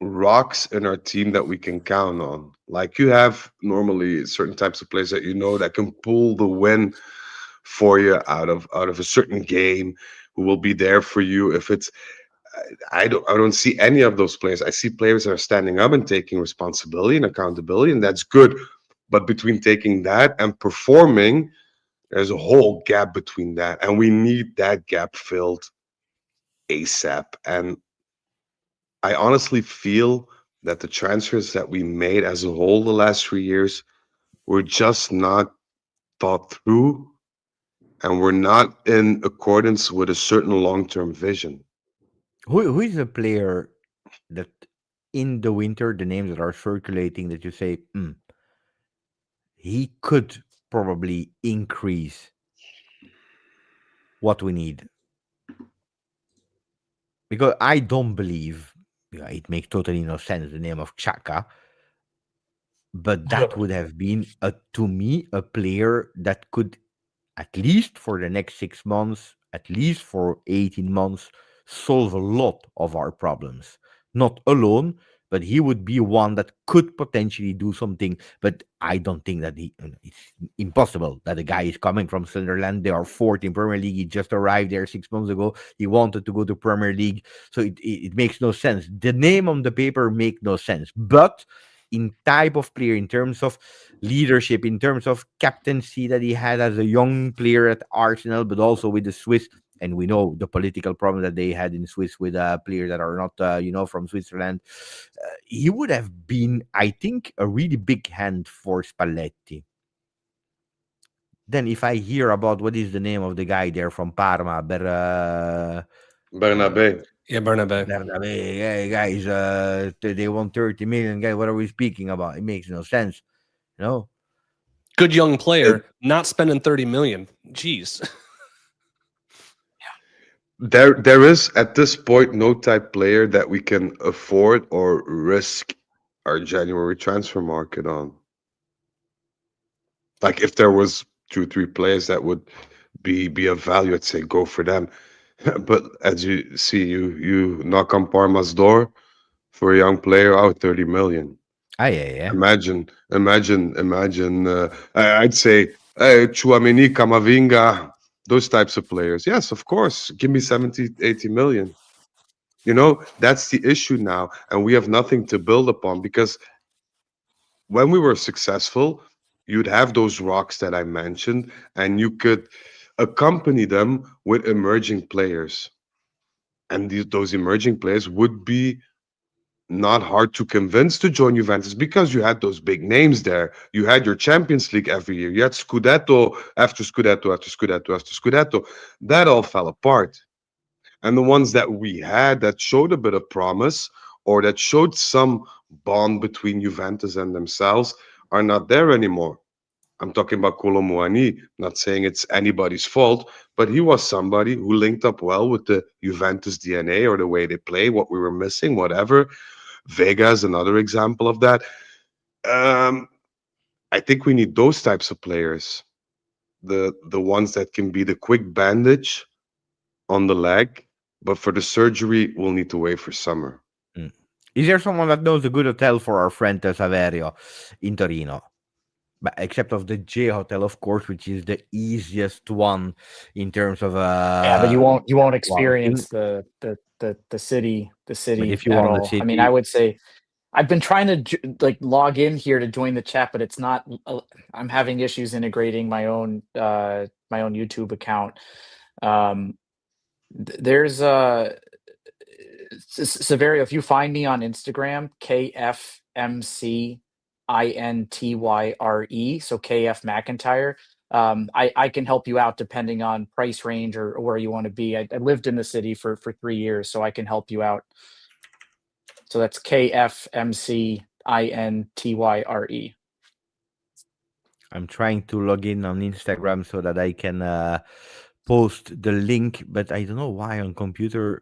rocks in our team that we can count on. Like you have normally certain types of players that you know that can pull the win for you out of a certain game, who will be there for you if it's I don't see any of those players. I see players that are standing up and taking responsibility and accountability, and that's good. But between taking that and performing, there's a whole gap between that, and we need that gap filled ASAP. And I honestly feel that the transfers that we made as a whole the last 3 years were just not thought through, and were not in accordance with a certain long-term vision. Who is a player that in the winter, the names that are circulating that you say, he could probably increase what we need? Because I don't believe, it makes totally no sense, the name of Chaka, but that would have been, to me, a player that could, at least for the next 6 months, at least for 18 months, solve a lot of our problems. Not alone, but he would be one that could potentially do something. But I don't think that it's impossible that the guy is coming from Sunderland. They are fourth in Premier League. He just arrived there 6 months ago. He wanted to go to Premier League. So it makes no sense. The name on the paper makes no sense. But in type of player, in terms of leadership, in terms of captaincy that he had as a young player at Arsenal, but also with the Swiss. And we know the political problem that they had in Swiss with players that are not, from Switzerland. He would have been, I think, a really big hand for Spalletti. Then, if I hear about what is the name of the guy there from Parma, Bernabé. Yeah, Bernabe. Bernabé, hey, guys, they want 30 million. Guys, what are we speaking about? It makes no sense, you know. Good young player, not spending 30 million. Jeez. There is at this point no type player that we can afford or risk our January transfer market on. Like if there was 2, 3 players that would be of value, I'd say go for them. But as you see, you knock on Parma's door for a young player out 30 million. Yeah. Imagine. I'd say Chouameni, Camavinga, those types of players. Yes, of course. Give me 70, 80 million. You know, that's the issue now. And we have nothing to build upon because when we were successful, you'd have those rocks that I mentioned, and you could accompany them with emerging players. And those emerging players would be not hard to convince to join Juventus because you had those big names there. You had your Champions League every year. You had Scudetto after Scudetto after Scudetto after Scudetto. That all fell apart. And the ones that we had that showed a bit of promise or that showed some bond between Juventus and themselves are not there anymore. I'm talking about Kolo Muani, not saying it's anybody's fault, but he was somebody who linked up well with the Juventus DNA or the way they play, what we were missing, whatever. Vega is another example of that. I think we need those types of players, the ones that can be the quick bandage on the leg, but for the surgery, we'll need to wait for summer. Is there someone that knows a good hotel for our friend Saverio in Torino? But except of the J Hotel, of course, which is the easiest one in terms of Yeah, but you won't experience well, the city but if you at want the all. I mean, I city, would say I've been trying to like log in here to join the chat, but it's not. I'm having issues integrating my own YouTube account. There's Severio. If you find me on Instagram, KFMCINTYRE, so KF McIntyre. I can help you out depending on price range or where you want to be. I lived in the city for 3 years, so I can help you out. So that's KFMCINTYRE. I'm trying to log in on Instagram so that I can post the link, but I don't know why on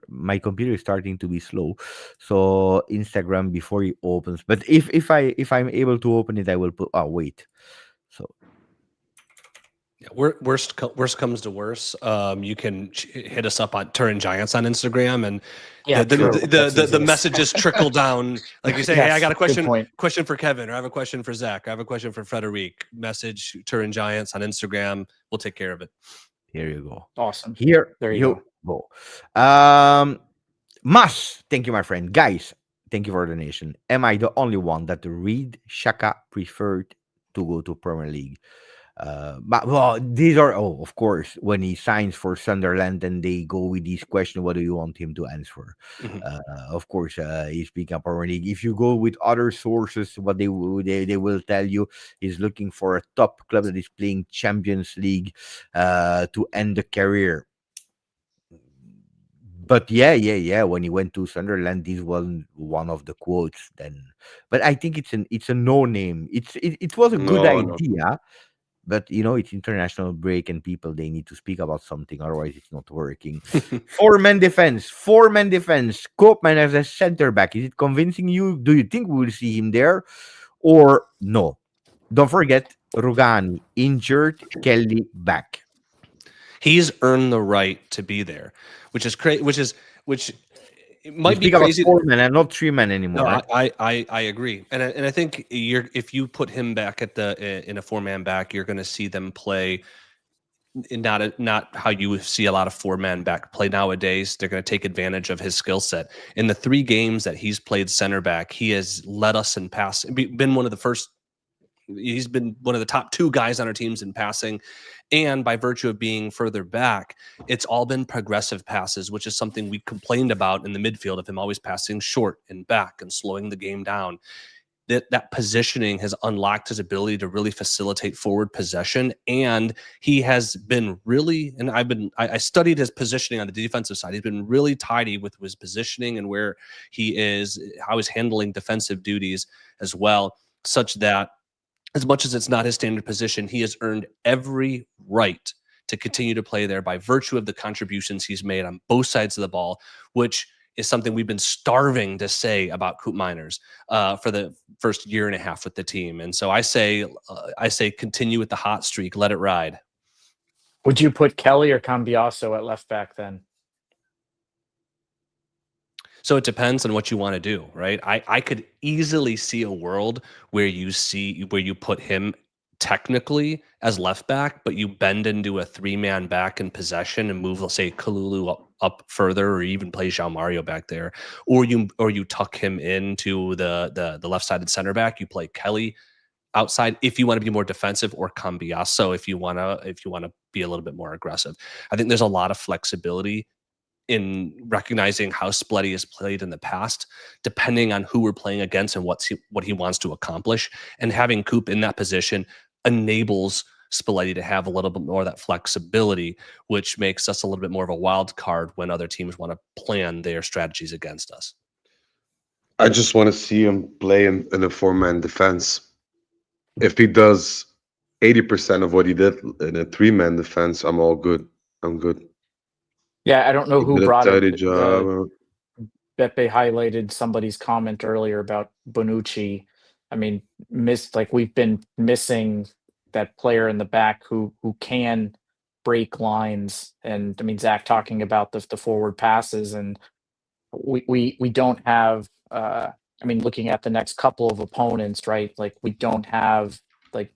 my computer is starting to be slow. So Instagram before it opens, but if I'm able to open it, I will put. Oh wait, so Yeah, worst comes to worst. You can hit us up on Turin Giants on Instagram, and Yeah, the messages trickle down. Like you say, hey, I got a point. question for Kevin, or I have a question for Zach, or I have a question for Frederic. Message Turin Giants on Instagram. We'll take care of it. here you go. Awesome. Here There you go. Mas, thank you, my friend. Guys, thank you for the donation. Am I the only one that Reed Shaka preferred to go to Premier League? But well, these are of course, when he signs for Sunderland and they go with these questions, what do you want him to answer? Of course, he's speaking of Premier League. If you go with other sources, what they will tell you is looking for a top club that is playing Champions League to end the career. But yeah. When he went to Sunderland, this was one of the quotes. Then, but I think it's a no name. It was a good idea. But it's international break and people they need to speak about something, otherwise it's not working. Four-man defense. Koopman as a center back. Is it convincing you? Do you think we will see him there or no? Don't forget Rugani injured, Kelly back. He's earned the right to be there, which is crazy. Which it might be speak crazy. About 4 men and not 3 men anymore. No, I agree, and I think if you put him back at in a 4-man back, you're going to see them play not how you see a lot of 4-man back play nowadays. They're going to take advantage of his skill set. In the 3 games that he's played center back, he has led us in pass. Been one of the first. He's been one of the top 2 guys on our teams in passing. And by virtue of being further back, it's all been progressive passes, which is something we complained about in the midfield of him always passing short and back and slowing the game down. That positioning has unlocked his ability to really facilitate forward possession. And he has been really, and I studied his positioning on the defensive side. He's been really tidy with his positioning and where he is, how he's handling defensive duties as well, such that as much as it's not his standard position, he has earned every right to continue to play there by virtue of the contributions he's made on both sides of the ball, which is something we've been starving to say about Coop Miners for the first year and a half with the team. And so I say continue with the hot streak, let it ride. Would you put Kelly or Cambiasso at left back then? So it depends on what you want to do, right? I could easily see a world where you put him technically as left back, but you bend into a 3-man back in possession and move, let's say, Kalulu up further, or even play João Mario back there, or you tuck him into the left-sided center back. You play Kelly outside if you want to be more defensive, or Cambiasso if you want to be a little bit more aggressive. I think there's a lot of flexibility in recognizing how Spalletti has played in the past, depending on who we're playing against and what he wants to accomplish. And having Coop in that position enables Spalletti to have a little bit more of that flexibility, which makes us a little bit more of a wild card when other teams want to plan their strategies against us. I just want to see him play in a 4-man defense. If he does 80% of what he did in a 3-man defense, I'm all good. I'm good. Yeah, I don't know who Did a brought tidy it. job. Beppe highlighted somebody's comment earlier about Bonucci. I mean, we've been missing that player in the back who can break lines. And I mean, Zach talking about the forward passes, and we don't have. I mean, looking at the next couple of opponents, right? Like, we don't have like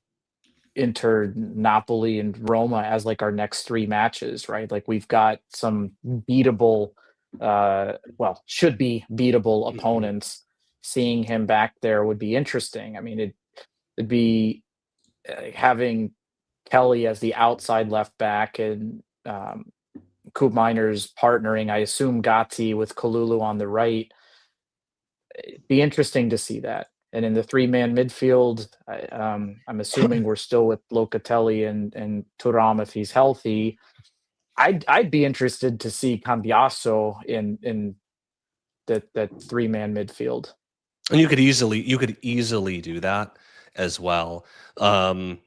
Inter, Napoli, and Roma as like our next 3 matches, right? Like, we've got some beatable, should be beatable opponents. Seeing him back there would be interesting. I mean, it'd be having Kelly as the outside left back and Coop Miners partnering. I assume Gatti with Kalulu on the right. It'd be interesting to see that. And in the 3-man midfield, I'm assuming we're still with Locatelli and Thuram if he's healthy. I'd be interested to see Cambiasso in that 3-man midfield. And you could easily do that as well. And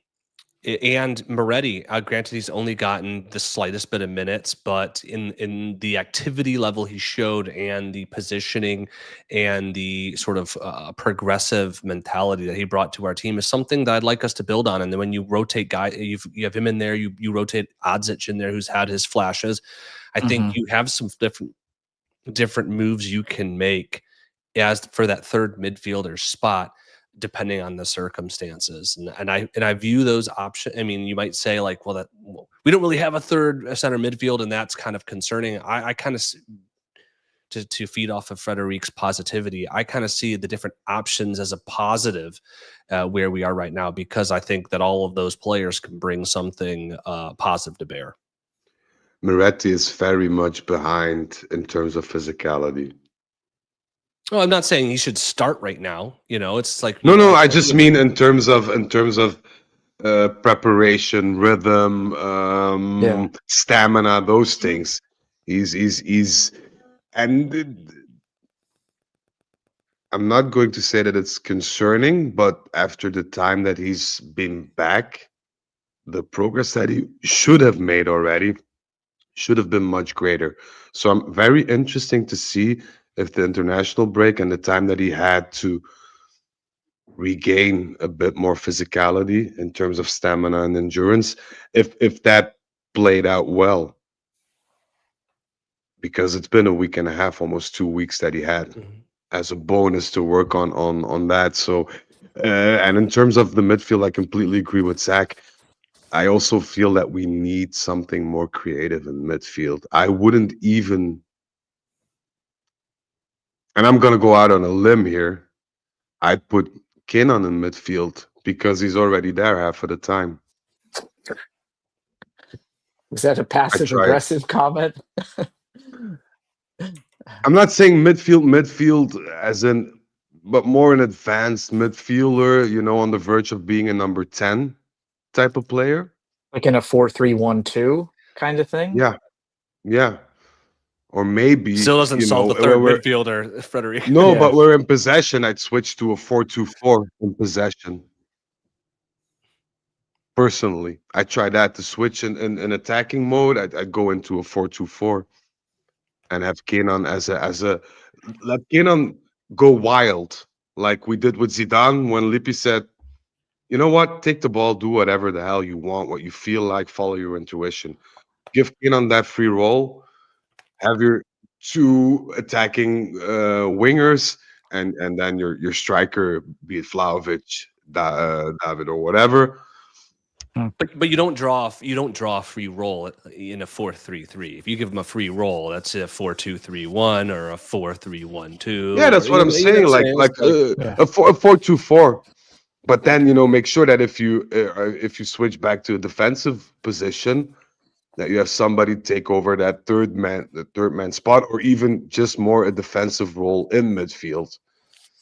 Moretti, granted, he's only gotten the slightest bit of minutes, but in the activity level he showed, and the positioning, and the sort of progressive mentality that he brought to our team, is something that I'd like us to build on. And then when you rotate you have him in there, you rotate Odzic in there, who's had his flashes. I think you have some different moves you can make as for that third midfielder spot, depending on the circumstances. And I view those options. I mean, you might say like, well, we don't really have a third center midfield, and that's kind of concerning. I kind of, to feed off of Frederick's positivity, I kind of see the different options as a positive where we are right now, because I think that all of those players can bring something positive to bear. Moretti is very much behind in terms of physicality. Well, I'm not saying he should start right now. It's like no. I just mean in terms of preparation, rhythm, stamina, those things. He's and I'm not going to say that it's concerning, but after the time that he's been back, the progress that he should have made already should have been much greater. So I'm very interesting to see if the international break and the time that he had to regain a bit more physicality in terms of stamina and endurance, if that played out well. Because it's been a week and a half, almost 2 weeks that he had as a bonus to work on that. So, and in terms of the midfield, I completely agree with Zach. I also feel that we need something more creative in midfield. I wouldn't even, and I'm going to go out on a limb here, I'd put Kinnon in midfield because he's already there half of the time. Was that a passive-aggressive comment? I'm not saying midfield as in, but more an advanced midfielder, on the verge of being a number 10 type of player. Like in a 4-3-1-2 kind of thing? Yeah. Or maybe still doesn't solve the third midfielder, Frederick. No, but we're in possession. I'd switch to a 4-2-4 in possession. Personally, I try that to switch in attacking mode. I'd go into a 4-2-4 and have Kenan as a let Kenan go wild like we did with Zidane when Lippi said, "You know what? Take the ball, do whatever the hell you want, what you feel like, follow your intuition. Give Kenan that free roll, have your two attacking wingers, and then your striker, be it Vlahovic, David, or whatever." But you don't draw a free roll in a 4-3-3. If you give them a free roll, that's a 4-2-3-1 or a 4-3-1-2. Yeah, that's or what I'm you know saying. what I'm Like saying? It's Yeah. a 4-2-4. But then make sure that if you switch back to a defensive position, that you have somebody take over that the third man spot, or even just more a defensive role in midfield.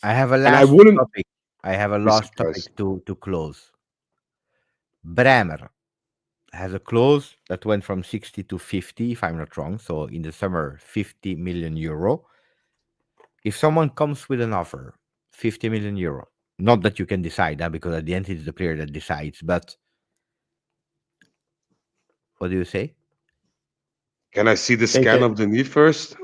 I have a And I last wouldn't topic. I have a be last surprised. topic to close. Bremer has a clause that went from 60 to 50, if I'm not wrong. So in the summer, 50 million euro. If someone comes with an offer, 50 million euro, not that you can decide that, because at the end it's the player that decides, but what do you say? Can I see the Take scan it. of the knee first?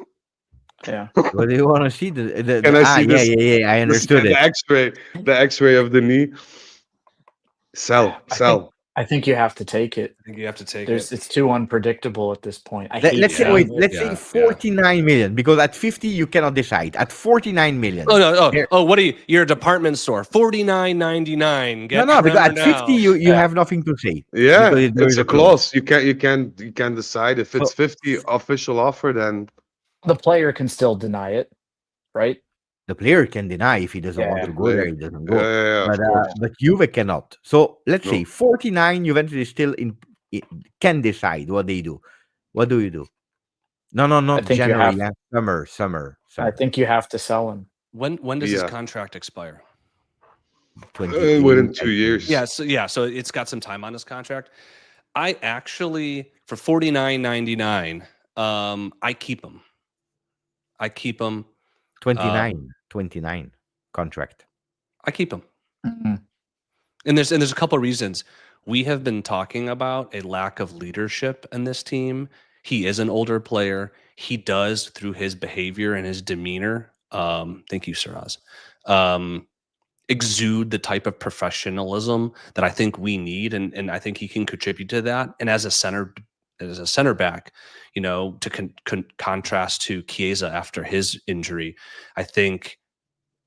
Yeah. What do you want to see? Can I see Yeah, this? yeah, yeah. I The understood scan, it. the X-ray of the knee. Sell, I think sell. I think you have to take it. I think you have to take There's it. it's too unpredictable at this point. I Let, hate let's say, Yeah, wait, saying it. let's say yeah, 49 million, because at 50 you cannot decide. At 49 million. Oh no! there- What are you? You're a department store. $49.99. no, Get no, because Bremer at 50 now. you Yeah. have nothing to say, because Yeah, there it's is a a clause. clause. You can decide if it's So 50 official offer. Then The player can still deny it, right? the player can deny if he doesn't want the to Yeah. go there, play. he doesn't Yeah, go. yeah, yeah, of course. But Juve cannot. So let's say No. 49, Juventus is still can decide what they do. What do you do? No, I not think you January. have Yeah, summer. I think you have to sell him. When does his Yeah. contract expire? 28. Within I 2 years. Yeah, so it's got some time on his contract. I actually for $49.99, I keep him. I keep him. 29 contract. I keep him. Mhm. And there's a couple of reasons. We have been talking about a lack of leadership in this team. He is an older player. He does, through his behavior and his demeanor, thank you, Siraz, exude the type of professionalism that I think we need, and I think he can contribute to that. And as a center back, to contrast to Chiesa after his injury, I think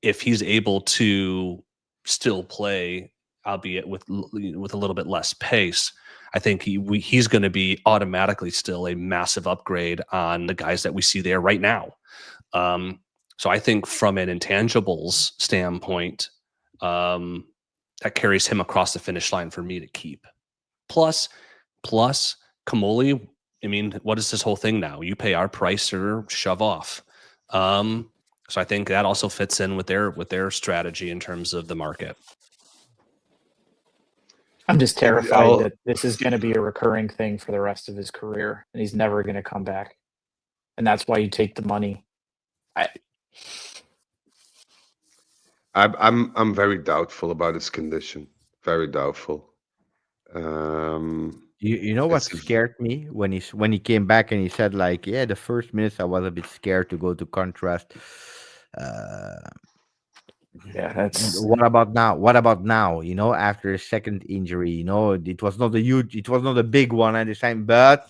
if he's able to still play, albeit with a little bit less pace, I think he's going to be automatically still a massive upgrade on the guys that we see there right now. So I think from an intangibles standpoint, that carries him across the finish line for me to keep. Plus Kamoli. I mean, what is this whole thing now? You pay our price or shove off. So I think that also fits in with their strategy in terms of the market. I'm just terrified I'll- that this is going to be a recurring thing for the rest of his career, and he's never going to come back. And that's why you take the money. I'm very doubtful about his condition. Very doubtful. You know what It's a- scared me when he came back and he said, like, yeah, the first minutes I was a bit scared to go to contrast. Yeah, that's What about now? What about now? After his second injury, it was not a big one at the time, but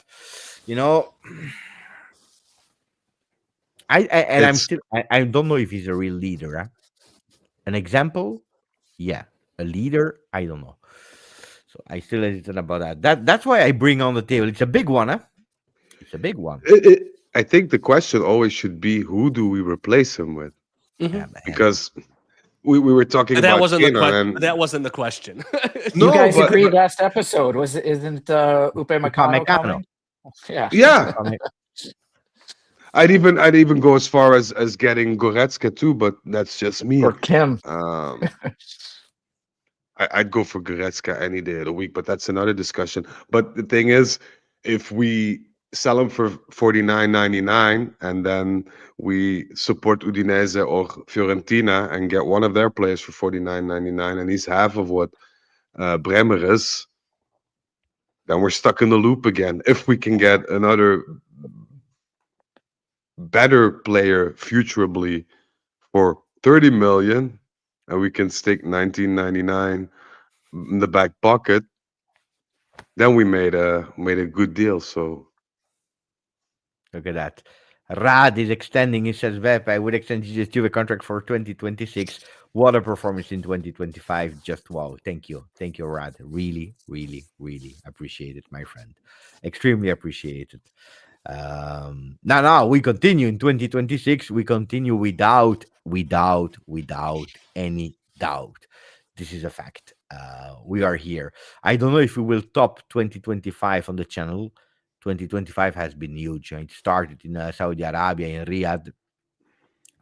you know, I'm It's still, I don't know if he's a real leader. Huh? An example, yeah, a leader, I don't know. So I still hesitant about that. That's why I bring on the table. It's a big one, huh? It's a big one. I think the question always should be, who do we replace him with? Mhm. Yeah, man. Because we were talking That about wasn't the Kenan, question. and That wasn't the question. you no, guys but agreed last episode. Isn't Upamecano Upamecano. coming? Yeah. yeah, Upame- I'd even go as far as getting Goretzka too, but that's just me. Or Kim. I'd go for Goretzka any day of the week, but that's another discussion. But the thing is, if we sell him for 49.99 and then we support Udinese or Fiorentina and get one of their players for 49.99, and he's half of what Bremer is, then we're stuck in the loop again. If we can get another better player futurably for 30 million, and we can stick 1999 in the back pocket, then we made a good deal. So Look at that. Rad is extending. He says, Vep, I would extend GJustjuve contract for 2026. What a performance in 2025. Just wow. Thank you. Thank you, Rad. Really, really, really appreciate it, my friend. Extremely appreciate it. Now we continue in 2026. We continue without any doubt. This is a fact. We are here. I don't know if we will top 2025 on the channel. 2025 has been huge. It started in Saudi Arabia, in Riyadh,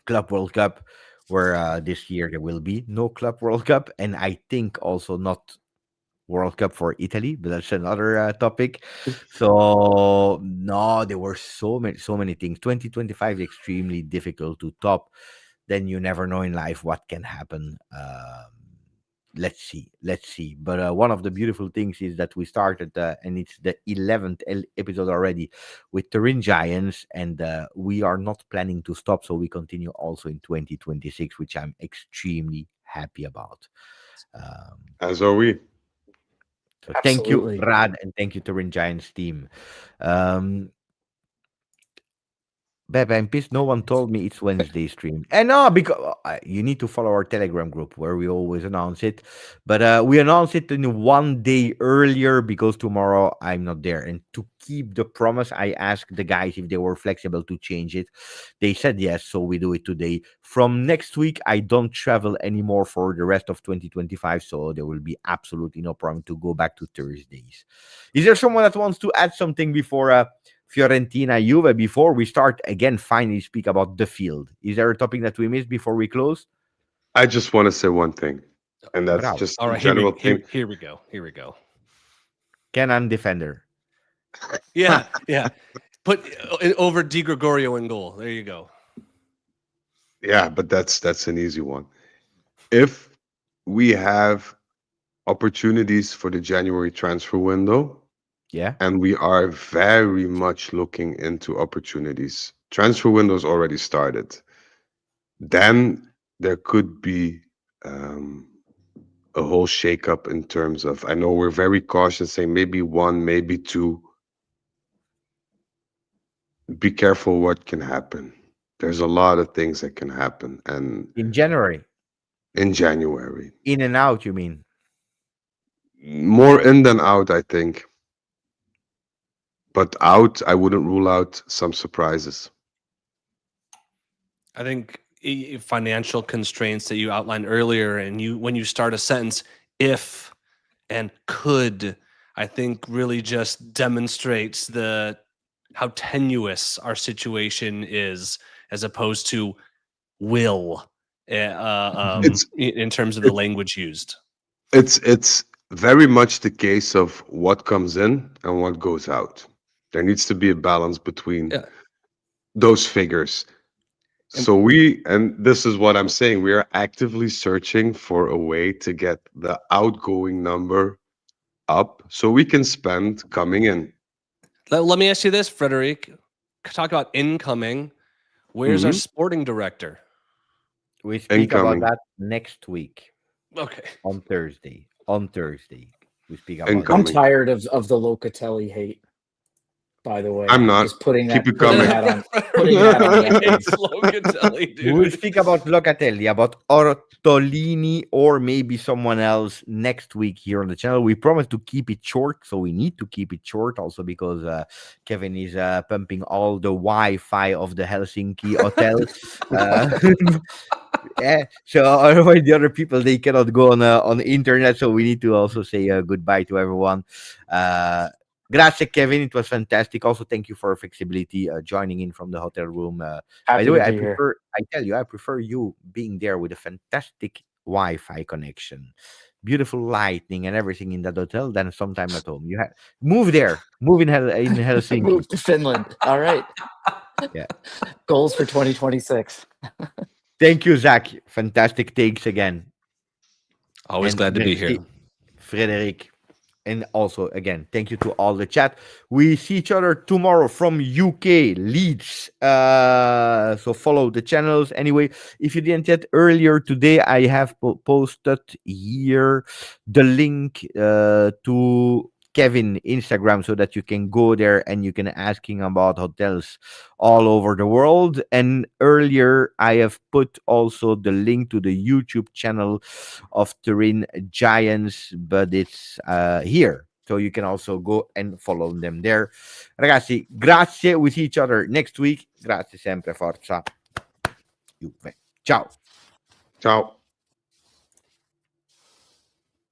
Club World Cup, where this year there will be no Club World Cup, and I think also not World Cup for Italy, but that's another topic. So no, there were so many things. 2025 is extremely difficult to top. Then you never know in life what can happen. Let's see. But one of the beautiful things is that we started, and it's the 11th episode already with Turin Giants, and we are not planning to stop. So we continue also in 2026, which I'm extremely happy about. as are we. So thank you, Absolutely. Rad, and thank you, Turin Giants team. Bebe, I'm pissed. No one told me it's Wednesday stream. And no, because you need to follow our Telegram group where we always announce it. But we announce it in 1 day earlier because tomorrow I'm not there. And to keep the promise, I asked the guys if they were flexible to change it. They said yes, so we do it today. From next week, I don't travel anymore for the rest of 2025, so there will be absolutely no problem to go back to Thursdays. Is there someone that wants to add something before Fiorentina Juve before we start again finally speak about the field? Is there a topic that we missed before we close? I just want to say one thing, and that's Bravo. just All a right, general thing. here we go. Here we go. Kenan defender. Yeah, yeah. Put over Di Gregorio in goal. There you go. Yeah, but that's an easy one. If we have opportunities for the January transfer window, Yeah. and we are very much looking into opportunities. Transfer window's already started. Then there could be a whole shakeup in terms of. I know we're very cautious, saying maybe one, maybe two. Be careful what can happen. There's a lot of things that can happen, and In January. in January, In and out, you mean? more in than out, I think. But out, I wouldn't rule out some surprises. I think financial constraints that you outlined earlier, and when you start a sentence, if and could, I think really just demonstrates how tenuous our situation is, as opposed to will, in terms of the language used. It's very much the case of what comes in and what goes out. There needs to be a balance between those figures. So and this is what I'm saying, we are actively searching for a way to get the outgoing number up so we can spend coming in. Let me ask you this, Frederic. Talk about incoming. Where's our sporting director? We speak Incoming. about that next week. Okay. On Thursday. We speak about Incoming. I'm tired of the Locatelli hate. By the way, I'm not. just putting Keep that, it coming. putting that on the It's Locatelli, We will dude. speak about Locatelli, about Ortolini, or maybe someone else next week here on the channel. We promise to keep it short, so we need to keep it short also because Kevin is pumping all the Wi-Fi of the Helsinki hotel. Yeah, so otherwise the other people, they cannot go on the internet, so we need to also say goodbye to everyone. Grazie, Kevin. It was fantastic. Also, thank you for flexibility joining in from the hotel room. By Happy the way, to be here. I prefer you being there with a fantastic Wi-Fi connection, beautiful lighting, and everything in that hotel than sometime at home. You move there, move in Helsinki. Move to Finland. All right. Yeah. Goals for 2026. Thank you, Zach. Fantastic takes again. Always And glad to be here. merci, Frederic. And also, again, thank you to all the chat. We see each other tomorrow from UK, Leeds. So follow the channels. Anyway, if you didn't yet, earlier today, I have posted here the link to Kevin Instagram so that you can go there and you can ask him about hotels all over the world. And earlier, I have put also the link to the YouTube channel of Turin Giants, but it's here. So you can also go and follow them there. Ragazzi, grazie. We see each other next week. Grazie sempre, forza Juve. Ciao. Ciao.